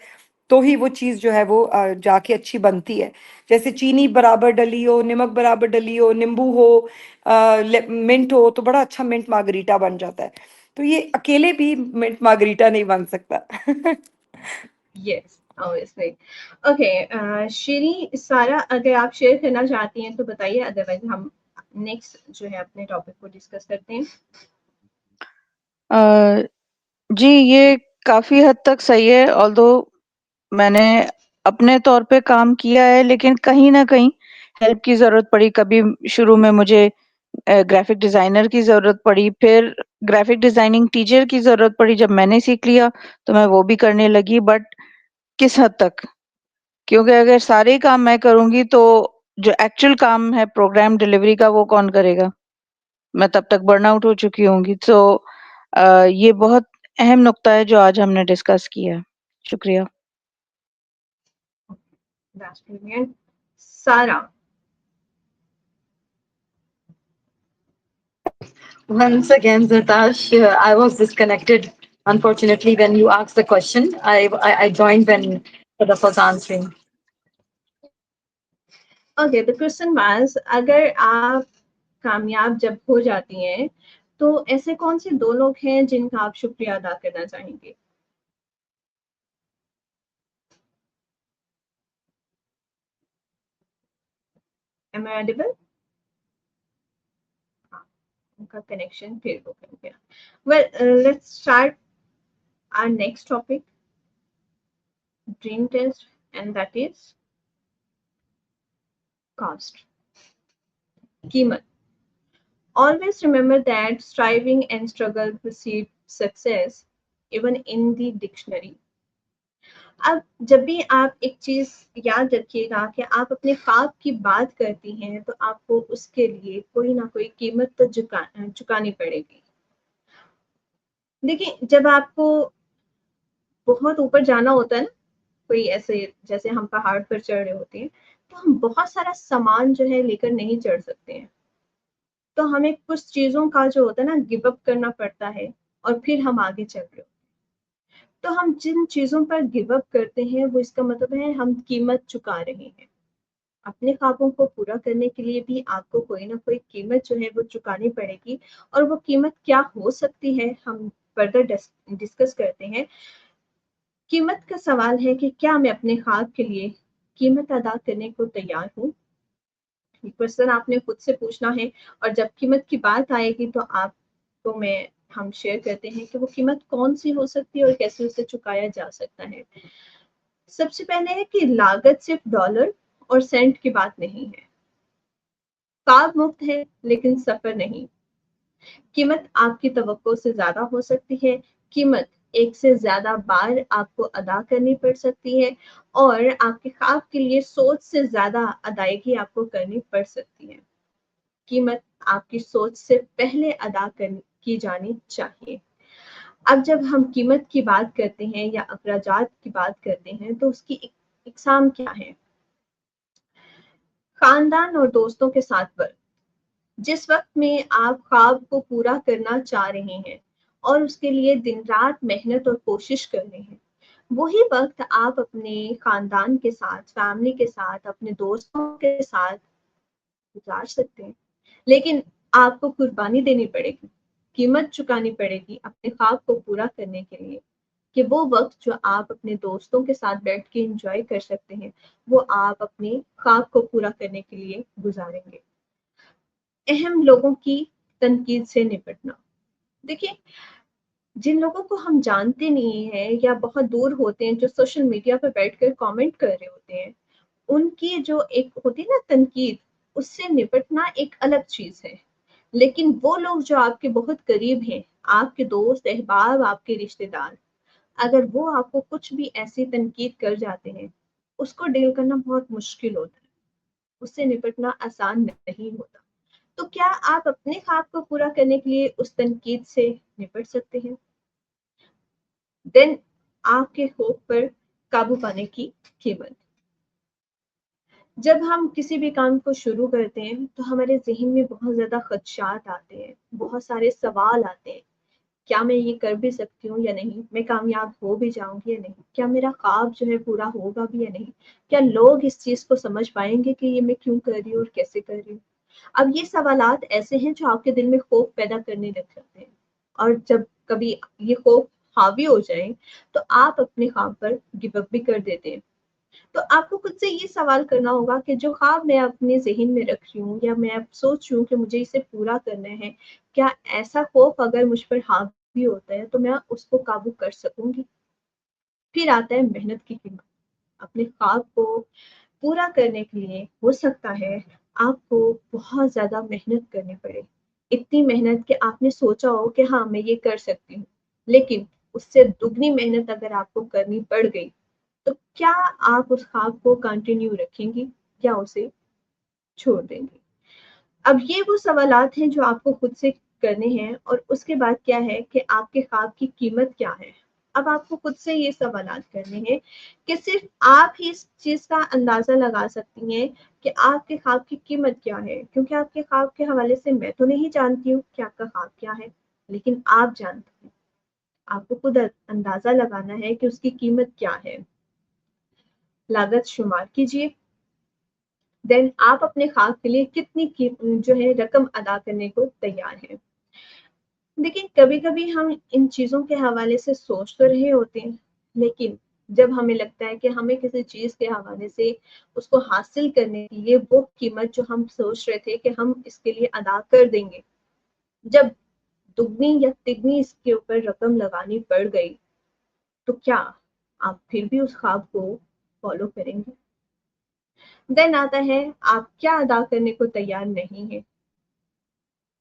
تو ہی وہ چیز جو ہے وہ جا کے اچھی بنتی ہے. جیسے چینی برابر ڈلی ہو، نمک برابر ڈلی ہو، نیمبو ہو، منٹ ہو، تو بڑا اچھا منٹ مارگریٹا بن جاتا ہے. تو یہ اکیلے بھی منٹ مارگریٹا نہیں بن سکتا. Yes, obviously. Okay, شیریں سارا اگر آپ شیئر کرنا چاہتی ہیں تو بتائیے، ادروائز ہم نیکسٹ جو ہے اپنے ٹاپک کو ڈسکس کرتے ہیں. جی یہ کافی حد تک صحیح ہے، although میں نے اپنے طور پہ کام کیا ہے، لیکن کہیں نہ کہیں ہیلپ کی ضرورت پڑی. کبھی شروع میں مجھے گرافک ڈیزائنر کی ضرورت پڑی، پھر گرافک ڈیزائننگ ٹیچر کی ضرورت پڑی. جب میں نے سیکھ لیا تو میں وہ بھی کرنے لگی، بٹ کس حد تک؟ کیونکہ اگر سارے کام میں کروں گی تو جو ایکچوئل کام ہے پروگرام ڈلیوری کا وہ کون کرے گا؟ میں تب تک برن آؤٹ ہو چکی ہوں گی. تو یہ بہت اہم نقطہ ہے جو آج ہم نے ڈسکس کیا ہے. شکریہ. That's brilliant. سارا. Once again, Zartash, I was disconnected. Unfortunately, when you asked the question, I joined when Sadaf was answering. Okay, the question was, اگر آپ کامیاب جب ہو جاتی ہیں تو ایسے کون سے دو لوگ ہیں جن کا آپ شکریہ ادا کرنا چاہیں گے؟ Am I audible? ان کا کنیکشن پھر ہو گیا. Well, let's start our next topic, dream test, and that is cost. قیمت. Always remember that striving and struggle precede success, even in the dictionary. اب جب بھی آپ ایک چیز یاد رکھیے گا کہ آپ اپنے خواب کی بات کرتی ہیں تو آپ کو اس کے لیے کوئی نہ کوئی قیمت تو چکانی پڑے گی. دیکھیں جب آپ کو بہت اوپر جانا ہوتا ہے نا، کوئی ایسے جیسے ہم پہاڑ پر چڑھ رہے ہوتے ہیں تو ہم بہت سارا سامان جو ہے لے کر نہیں چڑھ سکتے ہیں. تو ہمیں کچھ چیزوں کا جو ہوتا ہے نا گیو اپ کرنا پڑتا ہے اور پھر ہم آگے چل رہے ہوتے ہیں. تو ہم جن چیزوں پر گیو اپ کرتے ہیں وہ اس کا مطلب ہے ہم قیمت چکا رہے ہیں. اپنے خوابوں کو پورا کرنے کے لیے بھی آپ کو کوئی نہ کوئی قیمت جو ہے وہ چکانی پڑے گی. اور وہ قیمت کیا ہو سکتی ہے ہم فردر ڈسکس کرتے ہیں. قیمت کا سوال ہے کہ کیا میں اپنے خواب کے لیے قیمت ادا کرنے کو تیار ہوں. یہ کوشچن آپ نے خود سے پوچھنا ہے، اور جب قیمت کی بات آئے گی تو آپ کو ہم شیئر کرتے ہیں کہ وہ قیمت کون سی ہو سکتی ہے اور کیسے اسے چکایا جا سکتا ہے. سب سے پہلے ہے کہ لاگت صرف ڈالر اور سینٹ کی بات نہیں ہے. خواب مفت ہے لیکن سفر نہیں. قیمت آپ کی توقع سے زیادہ ہو سکتی ہے. قیمت ایک سے زیادہ بار آپ کو ادا کرنی پڑ سکتی ہے، اور آپ کے خواب کے لیے سوچ سے زیادہ ادائیگی آپ کو کرنی پڑ سکتی ہے. قیمت آپ کی سوچ سے پہلے ادا کی جانی چاہیے. اب جب ہم قیمت کی بات کرتے ہیں یا اخراجات کی بات کرتے ہیں تو اس کی اقسام کیا ہے؟ خاندان اور دوستوں کے ساتھ وقت. جس وقت میں آپ خواب کو پورا کرنا چاہ رہے ہیں اور اس کے لیے دن رات محنت اور کوشش کر رہے ہیں، وہی وقت آپ اپنے خاندان کے ساتھ، فیملی کے ساتھ، اپنے دوستوں کے ساتھ گزار سکتے ہیں. لیکن آپ کو قربانی دینی پڑے گی، قیمت چکانی پڑے گی اپنے خواب کو پورا کرنے کے لیے، کہ وہ وقت جو آپ اپنے دوستوں کے ساتھ بیٹھ کے انجوائے کر سکتے ہیں وہ آپ اپنے خواب کو پورا کرنے کے لیے گزاریں گے. اہم لوگوں کی تنقید سے نپٹنا. دیکھیں جن لوگوں کو ہم جانتے نہیں ہیں یا بہت دور ہوتے ہیں، جو سوشل میڈیا پہ بیٹھ کر کامنٹ کر رہے ہوتے ہیں، ان کی جو ایک ہوتی ہے نا تنقید، اس سے نپٹنا ایک الگ چیز ہے. لیکن وہ لوگ جو آپ کے بہت قریب ہیں، آپ کے دوست احباب، آپ کے رشتے دار، اگر وہ آپ کو کچھ بھی ایسی تنقید کر جاتے ہیں، اس کو ڈیل کرنا بہت مشکل ہوتا ہے، اس سے نپٹنا آسان نہیں ہوتا. تو کیا آپ اپنے خواب کو پورا کرنے کے لیے اس تنقید سے نپٹ سکتے ہیں؟ دین آپ کے خوف پر قابو پانے کی قیمت. جب ہم کسی بھی کام کو شروع کرتے ہیں تو ہمارے ذہن میں بہت زیادہ خدشات آتے ہیں، بہت سارے سوال آتے ہیں، کیا میں یہ کر بھی سکتی ہوں یا نہیں، میں کامیاب ہو بھی جاؤں گی یا نہیں، کیا میرا خواب جو ہے پورا ہوگا بھی یا نہیں، کیا لوگ اس چیز کو سمجھ پائیں گے کہ یہ میں کیوں کر رہی ہوں اور کیسے کر رہی ہوں۔ اب یہ سوالات ایسے ہیں جو آپ کے دل میں خوف پیدا کرنے لگ جاتے ہیں، اور جب کبھی یہ خوف حاوی ہو جائیں تو آپ اپنے خواب پر گو اپ بھی کر دیتے ہیں۔ تو آپ کو خود سے یہ سوال کرنا ہوگا کہ جو خواب میں اپنے ذہن میں رکھ رہی ہوں یا میں اب سوچ رہی ہوں کہ مجھے اسے پورا کرنا ہے، کیا ایسا خوف اگر مجھ پر حاوی ہوتا ہے تو میں اس کو قابو کر سکوں گی؟ پھر آتا ہے محنت کی قیمت۔ اپنے خواب کو پورا کرنے کے لیے ہو سکتا ہے آپ کو بہت زیادہ محنت کرنی پڑے، اتنی محنت کہ آپ نے سوچا ہو کہ ہاں میں یہ کر سکتی ہوں، لیکن اس سے دگنی محنت اگر آپ کو کرنی پڑ گئی تو کیا آپ اس خواب کو کنٹینیو رکھیں گی یا اسے چھوڑ دیں گی؟ اب یہ وہ سوالات ہیں جو آپ کو خود سے کرنے ہیں، اور اس کے بعد کیا ہے کہ آپ کے خواب کی قیمت کیا ہے۔ اب آپ کو خود سے یہ سوالات کرنے ہیں کہ صرف آپ ہی اس چیز کا اندازہ لگا سکتی ہیں کہ آپ کے خواب کی قیمت کیا ہے، کیونکہ آپ کے خواب کے حوالے سے میں تو نہیں جانتی ہوں کہ آپ کا خواب کیا ہے، لیکن آپ جانتے ہیں۔ آپ کو خود اندازہ لگانا ہے کہ اس کی قیمت کیا ہے، لاگت شمار کیجیے، دین آپ اپنے خواب کے لیے کتنی جو ہے رقم ادا کرنے کو تیار ہیں۔ لیکن کبھی کبھی ہم ان چیزوں کے حوالے سے سوچ تو رہے ہوتے ہیں، لیکن جب ہمیں لگتا ہے کہ ہمیں کسی چیز کے حوالے سے اس کو حاصل کرنے کے لیے وہ قیمت جو ہم سوچ رہے تھے کہ ہم اس کے لیے ادا کر دیں گے، جب دگنی یا تگنی اس کے اوپر رقم لگانی پڑ گئی، تو کیا آپ پھر بھی اس خواب کو فالو کریں گے؟ دین آتا ہے آپ کیا ادا کرنے کو تیار نہیں ہیں۔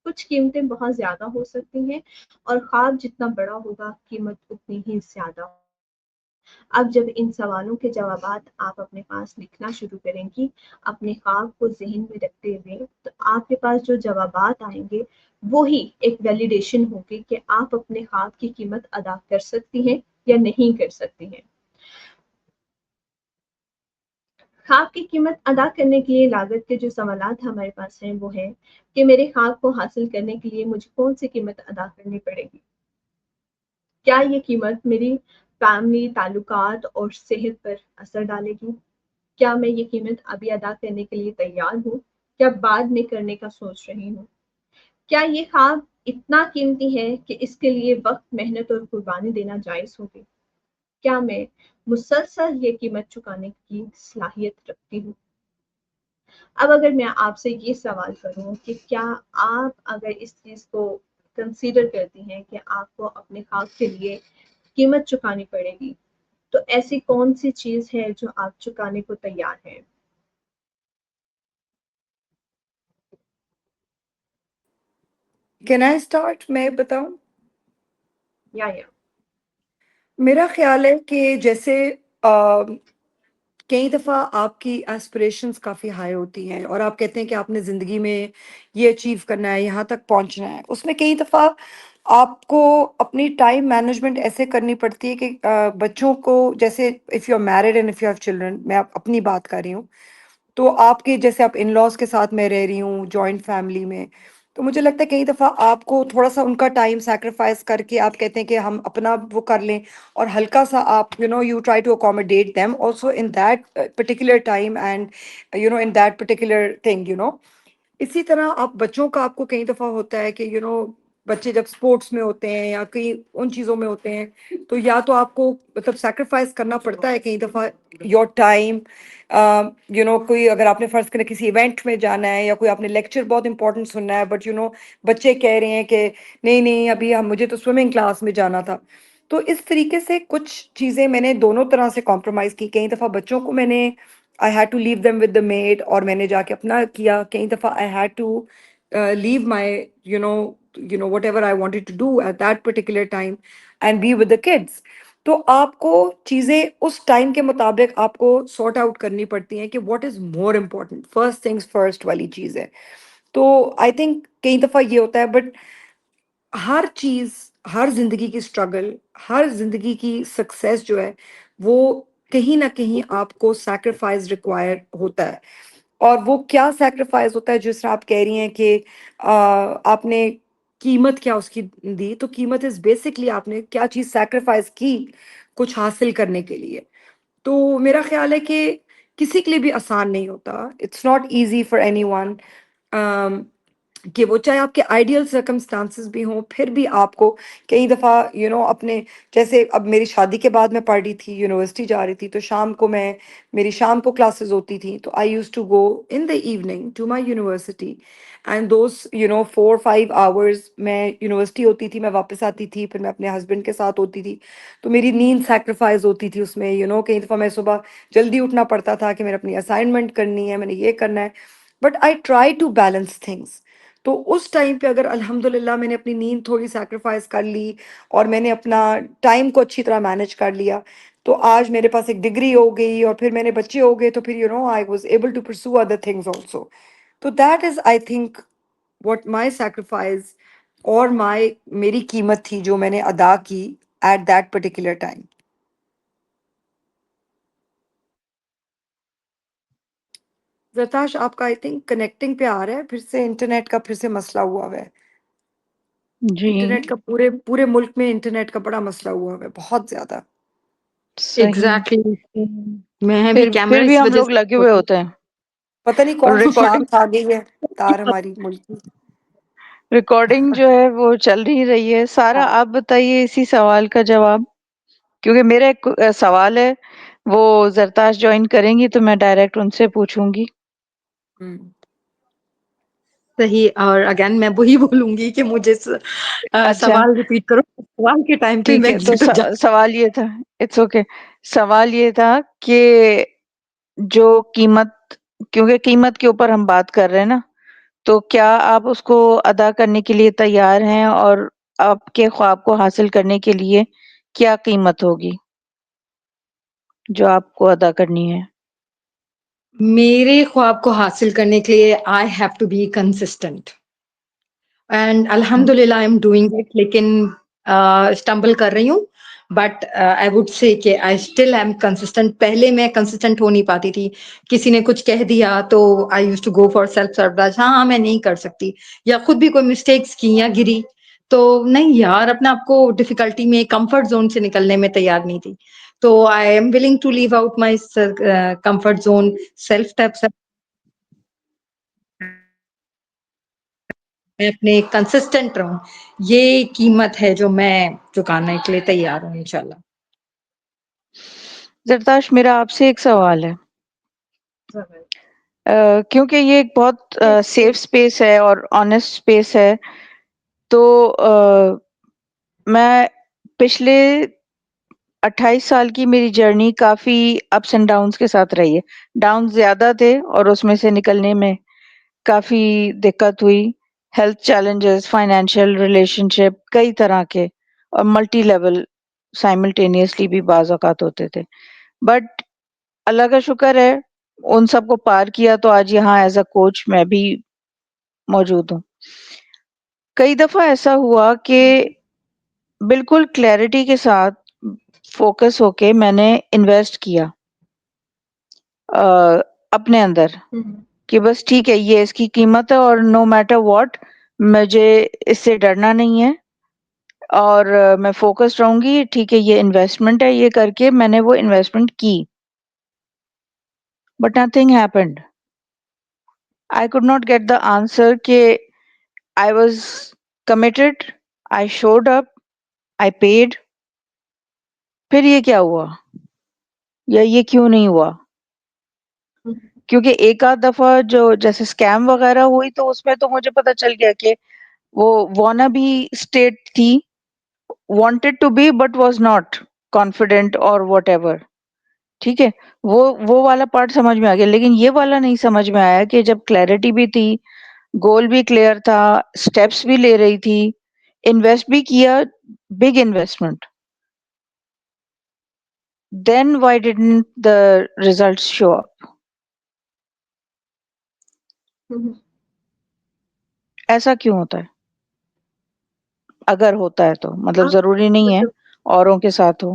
کچھ قیمتیں بہت زیادہ ہو سکتی ہیں، اور خواب جتنا بڑا ہوگا قیمت اتنی ہی زیادہ۔ اب جب ان سوالوں کے جوابات آپ اپنے پاس لکھنا شروع کریں گی اپنے خواب کو ذہن میں رکھتے ہوئے، تو آپ کے پاس جو جوابات آئیں گے وہی ایک ویلیڈیشن ہوگی کہ آپ اپنے خواب کی قیمت ادا کر سکتی ہیں یا نہیں کر سکتی ہیں۔ خواب کی قیمت ادا کرنے کے لیے لاگت کے جو سوالات ہمارے پاس ہیں وہ ہے کہ میرے خواب کو حاصل کرنے کے لیے مجھے کون سی قیمت ادا کرنی پڑے گی؟ کیا یہ قیمت میری فیملی، تعلقات اور صحت پر اثر ڈالے گی؟ کیا میں یہ قیمت ابھی ادا کرنے کے لیے تیار ہوں یا بعد میں کرنے کا سوچ رہی ہوں؟ کیا یہ خواب اتنا قیمتی ہے کہ اس کے لیے وقت، محنت اور قربانی دینا جائز ہوگی؟ کیا میں مسلسل یہ قیمت چکانے کی صلاحیت رکھتی ہوں؟ اب اگر میں آپ سے یہ سوال کروں کہ کیا آپ اگر اس چیز کو کنسیڈر کرتی ہیں کہ آپ کو اپنے خواب کے لیے قیمت چکانی پڑے گی، تو ایسی کون سی چیز ہے جو آپ چکانے کو تیار ہیں؟ Can I start? میں بتاؤں؟ یا میرا خیال ہے کہ جیسے کئی دفعہ آپ کی ایسپریشنس کافی ہائی ہوتی ہیں اور آپ کہتے ہیں کہ آپ نے زندگی میں یہ اچیو کرنا ہے، یہاں تک پہنچنا ہے، اس میں کئی دفعہ آپ کو اپنی ٹائم مینجمنٹ ایسے کرنی پڑتی ہے کہ بچوں کو، جیسے if you are married and if you have children, میں اپنی بات کر رہی ہوں، تو آپ کے جیسے آپ ان لاز کے ساتھ میں رہ رہی ہوں جوائنٹ فیملی میں، تو مجھے لگتا ہے کئی دفعہ آپ کو تھوڑا سا ان کا ٹائم سیکریفائس کر کے آپ کہتے ہیں کہ ہم اپنا وہ کر لیں، اور ہلکا سا آپ you try to accommodate them also in that particular time and in that particular thing اسی طرح آپ بچوں کا، آپ کو کئی دفعہ ہوتا ہے کہ بچے جب اسپورٹس میں ہوتے ہیں یا کئی ان چیزوں میں ہوتے ہیں، تو یا تو آپ کو مطلب سیکریفائس کرنا پڑتا ہے کئی دفعہ یور ٹائم، کوئی اگر آپ نے فرض کریں کسی ایونٹ میں جانا ہے یا کوئی آپ نے لیکچر بہت امپورٹنٹ سننا ہے، بٹ بچے کہہ رہے ہیں کہ نہیں نہیں ابھی مجھے تو سوئمنگ کلاس میں جانا تھا، تو اس طریقے سے کچھ چیزیں میں نے دونوں طرح سے کمپرومائز کی۔ کئی دفعہ بچوں کو میں نے I had to leave them with the maid، اور میں نے جا کے اپنا کیا، کئی دفعہ I had to leave my whatever I wanted to do at that particular time and be with the kids۔ تو آپ کو چیزیں اس ٹائم کے مطابق آپ کو سارٹ آؤٹ کرنی پڑتی ہیں کہ what is more important, first things first والی چیز ہے۔ تو آئی تھنک کئی دفعہ یہ ہوتا ہے، بٹ ہر چیز، ہر زندگی کی اسٹرگل، ہر زندگی کی سکسیس جو ہے وہ کہیں نہ کہیں آپ کو سیکریفائز ریکوائر ہوتا ہے. اور وہ کیا سیکریفائز ہوتا ہے، جس طرح آپ کہہ رہی ہیں کہ آپ نے قیمت کیا اس کی دی، تو قیمت از بیسکلی آپ نے کیا چیز سیکریفائز کی کچھ حاصل کرنے کے لیے. تو میرا خیال ہے کہ کسی کے لیے بھی آسان نہیں ہوتا. It's not easy for anyone کہ وہ چاہے آپ کے آئیڈیل سرکمسٹانسز بھی ہوں، پھر بھی آپ کو کئی دفعہ اپنے، جیسے اب میری شادی کے بعد میں پڑھ رہی تھی، یونیورسٹی جا رہی تھی، تو شام کو میری شام کو کلاسز ہوتی تھیں، تو I used to go in the evening to my university, and those 4-5 hours میں یونیورسٹی ہوتی تھی، میں واپس آتی تھی، پھر میں اپنے ہسبینڈ کے ساتھ ہوتی تھی، تو میری نیند سیکریفائز ہوتی تھی اس میں. کئی دفعہ میں صبح جلدی اٹھنا پڑتا تھا کہ میں نے اپنی اسائنمنٹ کرنی ہے، میں نے یہ کرنا ہے، but I try to balance things. تو اس ٹائم پہ اگر الحمدللہ میں نے اپنی نیند تھوڑی سیکریفائز کر لی اور میں نے اپنا ٹائم کو اچھی طرح مینج کر لیا، تو آج میرے پاس ایک ڈگری ہو گئی، اور پھر میرے بچے ہو گئے، تو پھر I was able to pursue other things also. تو that is I think what my sacrifice, اور میری قیمت تھی جو میں نے ادا کی at that particular time. Zartash, آپ کا آئی تھنک کنیکٹنگ پہ آ رہا ہے، پھر سے انٹرنیٹ کا پھر سے مسئلہ ہوا ہوا ہے. جی انٹرنیٹ کا پورے ملک میں انٹرنیٹ کا بڑا مسئلہ ہوا ہوا ہے، بہت زیادہ. صحیح. ایگزیکٹلی میں بھی پھر کیمرہ بھی اس ہم وجہ لوگ سے لگے ہوئے ہوتا ہوتے ہیں. پتہ نہیں اور کون سی شام ریکارڈنگ کھا گئی ہے تار ہماری ملک کی. ریکارڈنگ جو ہے وہ چل رہی ہے. سارا ہاں. آپ بتائیے اسی سوال کا جواب، کیونکہ میرا ایک سوال ہے، وہ زرتاش جوائن کریں گی تو میں ڈائریکٹ ان سے پوچھوں گی. ہم. صحیح. اور اگین میں وہی بولوں گی کہ مجھے اچھا سوال ریپیٹ کرو. سوال کے ٹائم پہ ٹھیک میں ہے. تو ایگزٹ ہو جاتی سوال یہ تھا، اٹس اوکے. سوال یہ تھا کہ جو قیمت، کیونکہ قیمت کے اوپر ہم بات کر رہے ہیں نا، تو کیا آپ اس کو ادا کرنے کے لیے تیار ہیں، اور آپ کے خواب کو حاصل کرنے کے لیے کیا قیمت ہوگی جو آپ کو ادا کرنی ہے؟ میرے خواب کو حاصل کرنے کے لیے I have to be consistent, and الحمد للہ آئی ایم ڈوئنگ اٹ. لیکن اسٹمبل کر رہی ہوں، بٹ آئی وڈ سے کہ آئی اسٹل ایم کنسسٹنٹ. پہلے میں کنسسٹنٹ ہو نہیں پاتی تھی، کسی نے کچھ کہہ دیا تو I used to go for self surprise, ہاں میں نہیں کر سکتی، یا خود بھی کوئی مسٹیکس کی یا گری تو نہیں یار، اپنے آپ کو ڈفیکلٹی میں، کمفرٹ زون سے نکلنے میں تیار نہیں تھی. تو I am willing to leave out my comfort zone, self steps, میں اپنے کنسسٹنٹ رہوں. یہ قیمت ہے جو میں چکانے کے لیے تیار ہوں انشاءاللہ. زرتاش، میرا آپ سے ایک سوال ہے، کیونکہ یہ ایک بہت سیف اسپیس ہے اور آنےسٹ اسپیس ہے. تو میں پچھلے 28 سال کی میری journey coffee ups and downs کے ساتھ رہی ہے. ڈاؤن زیادہ تھے اور اس میں سے نکلنے میں کافی دقت ہوئی. ہیلتھ چیلنجز، فائنینشیل، ریلیشن شپ، کئی طرح کے، اور ملٹی لیول سائملٹینیسلی بھی بعض اوقات ہوتے تھے. بٹ اللہ کا شکر ہے، ان سب کو پار کیا تو آج یہاں ایز اے کوچ میں بھی موجود ہوں. کئی دفعہ ایسا ہوا کہ بالکل کلیئرٹی کے ساتھ فوکس ہو کے میں نے انویسٹ کیا اپنے اندر، کہ بس ٹھیک ہے، یہ اس کی قیمت ہے، اور نو میٹر واٹ مجھے اس سے ڈرنا نہیں ہے، اور میں فوکس رہوں گی. ٹھیک ہے، یہ انویسٹمنٹ ہے، یہ کر کے میں نے وہ انویسٹمنٹ کی. But nothing happened. I could not get the answer کہ I was committed, I showed up, I paid. پھر یہ کیا ہوا، یا یہ کیوں نہیں ہوا؟ کیونکہ ایک آدھ دفعہ جو جیسے اسکیم وغیرہ ہوئی تو اس میں تو مجھے پتا چل گیا کہ وہ وانا بھی اسٹیٹ تھی، wanted to be but was not confident or whatever. ٹھیک ہے، وہ والا پارٹ سمجھ میں آ گیا. لیکن یہ والا نہیں سمجھ میں آیا کہ جب کلیئرٹی بھی تھی، گول بھی کلیئر تھا، اسٹیپس بھی لے رہی تھی، انویسٹ بھی کیا، big investment, then why didn't the results show up؟ ایسا کیوں ہوتا ہے؟ اگر ہوتا ہے تو مطلب آپ ضروری نہیں ہے مطلب اوروں کے ساتھ ہو.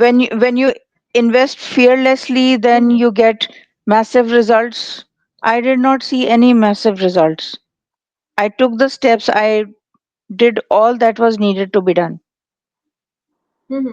when you invest fearlessly then Mhm. you get massive results. I did not see any massive results. I took the steps, I did all that was needed to be done. Mhm.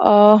uh,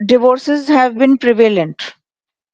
divorces have been prevalent.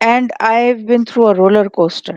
and I've been through a roller coaster.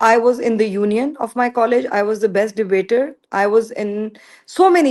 I was in the union of my college. I was the best debater. I was in so many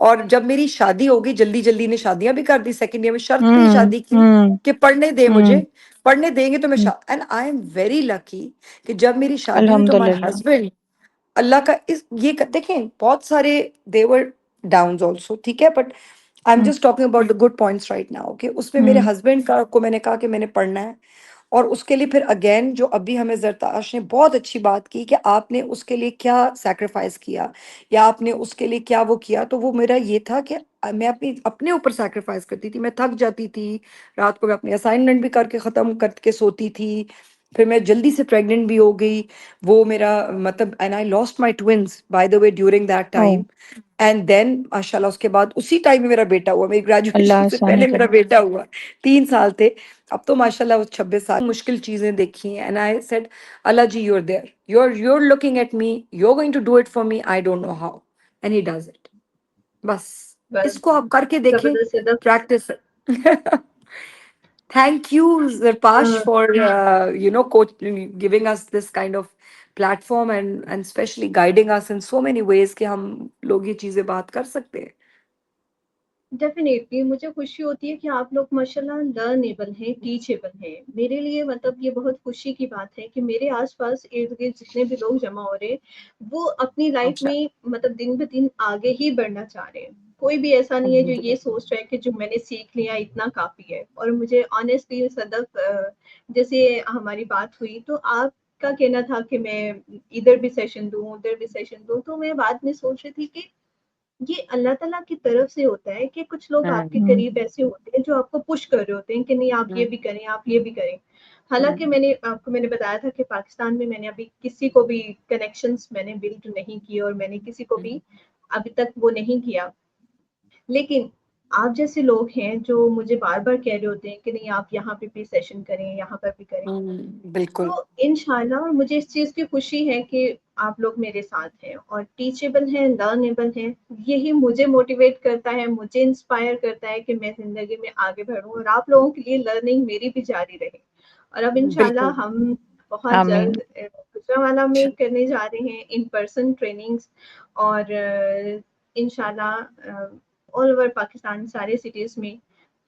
اور جب میری شادی ہوگی، جلدی جلدی نے شادیاں بھی کر دی، سیکنڈ ایئر میں شرط پہ ہی شادی کی کہ پڑھنے دے مجھے، پڑھنے دیں گے تو میں and I am very lucky کہ جب میری شادی ہوئی تو مائی الحمدللہ. ہسبینڈ، اللہ کا اس یہ دیکھیں بہت سارے دیور ڈاؤنز آلسو، ٹھیک ہے، but I am just talking about the good points right now, کہ اس میں میرے ہسبینڈ کو میں نے کہا کہ میں نے پڑھنا ہے، اور اس کے لیے پھر اگین جو ابھی ہمیں زرتاش نے بہت اچھی بات کی کہ آپ نے اس کے لیے کیا سیکریفائس کیا یا آپ نے اس کے لیے کیا وہ کیا، تو وہ میرا یہ تھا کہ میں اپنے اوپر سیکریفائس کرتی تھی، میں تھک جاتی تھی، رات کو میں اپنی اسائنمنٹ بھی کر کے ختم کر کے سوتی تھی، پھر میں جلدی سے پریگننٹ بھی ہو گئی، وہ میرا مطلب and I lost my twins by the way during that time, and then ماشاء اللہ اس کے بعد اسی ٹائم میں میرا بیٹا ہوا، میری اللہ گریجویشن سے آسانی پہلے میرا کرے. بیٹا ہوا، 3 سال تھے، اب تو ماشاء اللہ 26 سال مشکل چیزیں دیکھی ہیں، and I said Allah ji you are there, you are looking at me, you are going to do it for me, I don't know how, and he does it. بس اس بس کو آپ کر کے دیکھیں، زبردست Sadaf. Practice. Thank you, Zartash, for giving us this kind of platform and especially guiding us in so many ways کہ ہم لوگ یہ چیزیں بات کر سکتے ہیں. ڈیفینیٹلی مجھے خوشی ہوتی ہے کہ آپ لوگ ماشاءاللہ لرنیبل ہیں، ٹیچیبل ہیں. میرے لیے مطلب یہ بہت خوشی کی بات ہے کہ میرے آس پاس ارد گرد جتنے بھی لوگ جمع ہو رہے ہیں وہ اپنی لائف اچھا، میں مطلب دن بہ دن آگے ہی بڑھنا چاہ رہے ہیں. کوئی بھی ایسا نہیں ہے جو یہ سوچ رہا ہے کہ جو میں نے سیکھ لیا اتنا کافی ہے. اور مجھے آنیسٹلی صدف جیسے ہماری بات ہوئی تو آپ کا کہنا تھا کہ میں ادھر بھی سیشن دوں ادھر بھی سیشن دوں، تو میں بعد میں سوچ رہی تھی کہ یہ اللہ تعالیٰ کی طرف سے ہوتا ہے کہ کچھ لوگ آپ کے قریب ایسے ہوتے ہیں جو آپ کو پش کر رہے ہوتے ہیں کہ نہیں آپ یہ بھی کریں، آپ یہ بھی کریں. حالانکہ میں نے بتایا تھا کہ پاکستان میں نے ابھی کسی کو بھی کنیکشنز میں نے بلڈ نہیں کی اور میں نے کسی کو بھی ابھی تک وہ نہیں کیا. لیکن آپ جیسے لوگ ہیں جو مجھے بار بار کہہ رہے ہوتے ہیں کہ نہیں آپ یہاں پہ بھی سیشن کریں، یہاں پر بھی کریں. بالکل. تو انشاءاللہ مجھے اس چیز کی خوشی ہے کہ آپ لوگ میرے ساتھ ہیں اور ٹیچیبل ہیں، لرنیبل ہیں. یہی مجھے موٹیویٹ کرتا ہے، مجھے انسپائر کرتا ہے کہ میں زندگی میں آگے بڑھوں اور آپ لوگوں کے لیے لرننگ میری بھی جاری رہے. اور اب انشاءاللہ بالکل. ہم بہت آمین. جلد گجرانوالہ میں کرنے جا رہے ہیں ان پرسن ٹریننگز، اور انشاءاللہ آل اوور پاکستان سارے سٹیز میں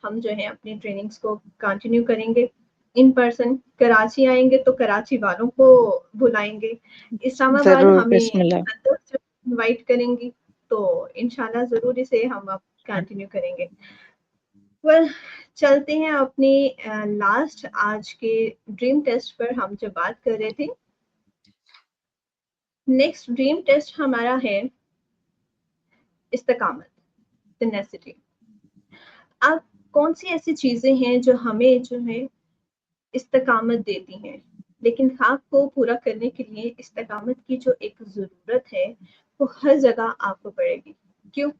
ہم جو ہے اپنی ٹریننگز کو کنٹینیو کریں گے ان پرسن. کراچی آئیں گے تو کراچی والوں کو بلائیں گے، اسلام آباد ضرور. ہمیں بسم اللہ. انوائٹ کریں گی، تو انشاءاللہ ضرور اسے ہم اب کنٹینیو کریں گے. چلتے ہیں اپنی لاسٹ آج کے ڈریم ٹیسٹ پر. ہم جو بات کر رہے تھے، نیکسٹ ڈریم ٹیسٹ ہمارا ہے استقامت، ٹینیسٹی. اب کون سی ایسی چیزیں ہیں جو ہمیں جو ہے استقامت دیتی ہیں، لیکن خواب کو پورا کرنے کے لیے استقامت کی جو ایک ضرورت ہے وہ ہر جگہ آپ کو پڑے گی. کیوں؟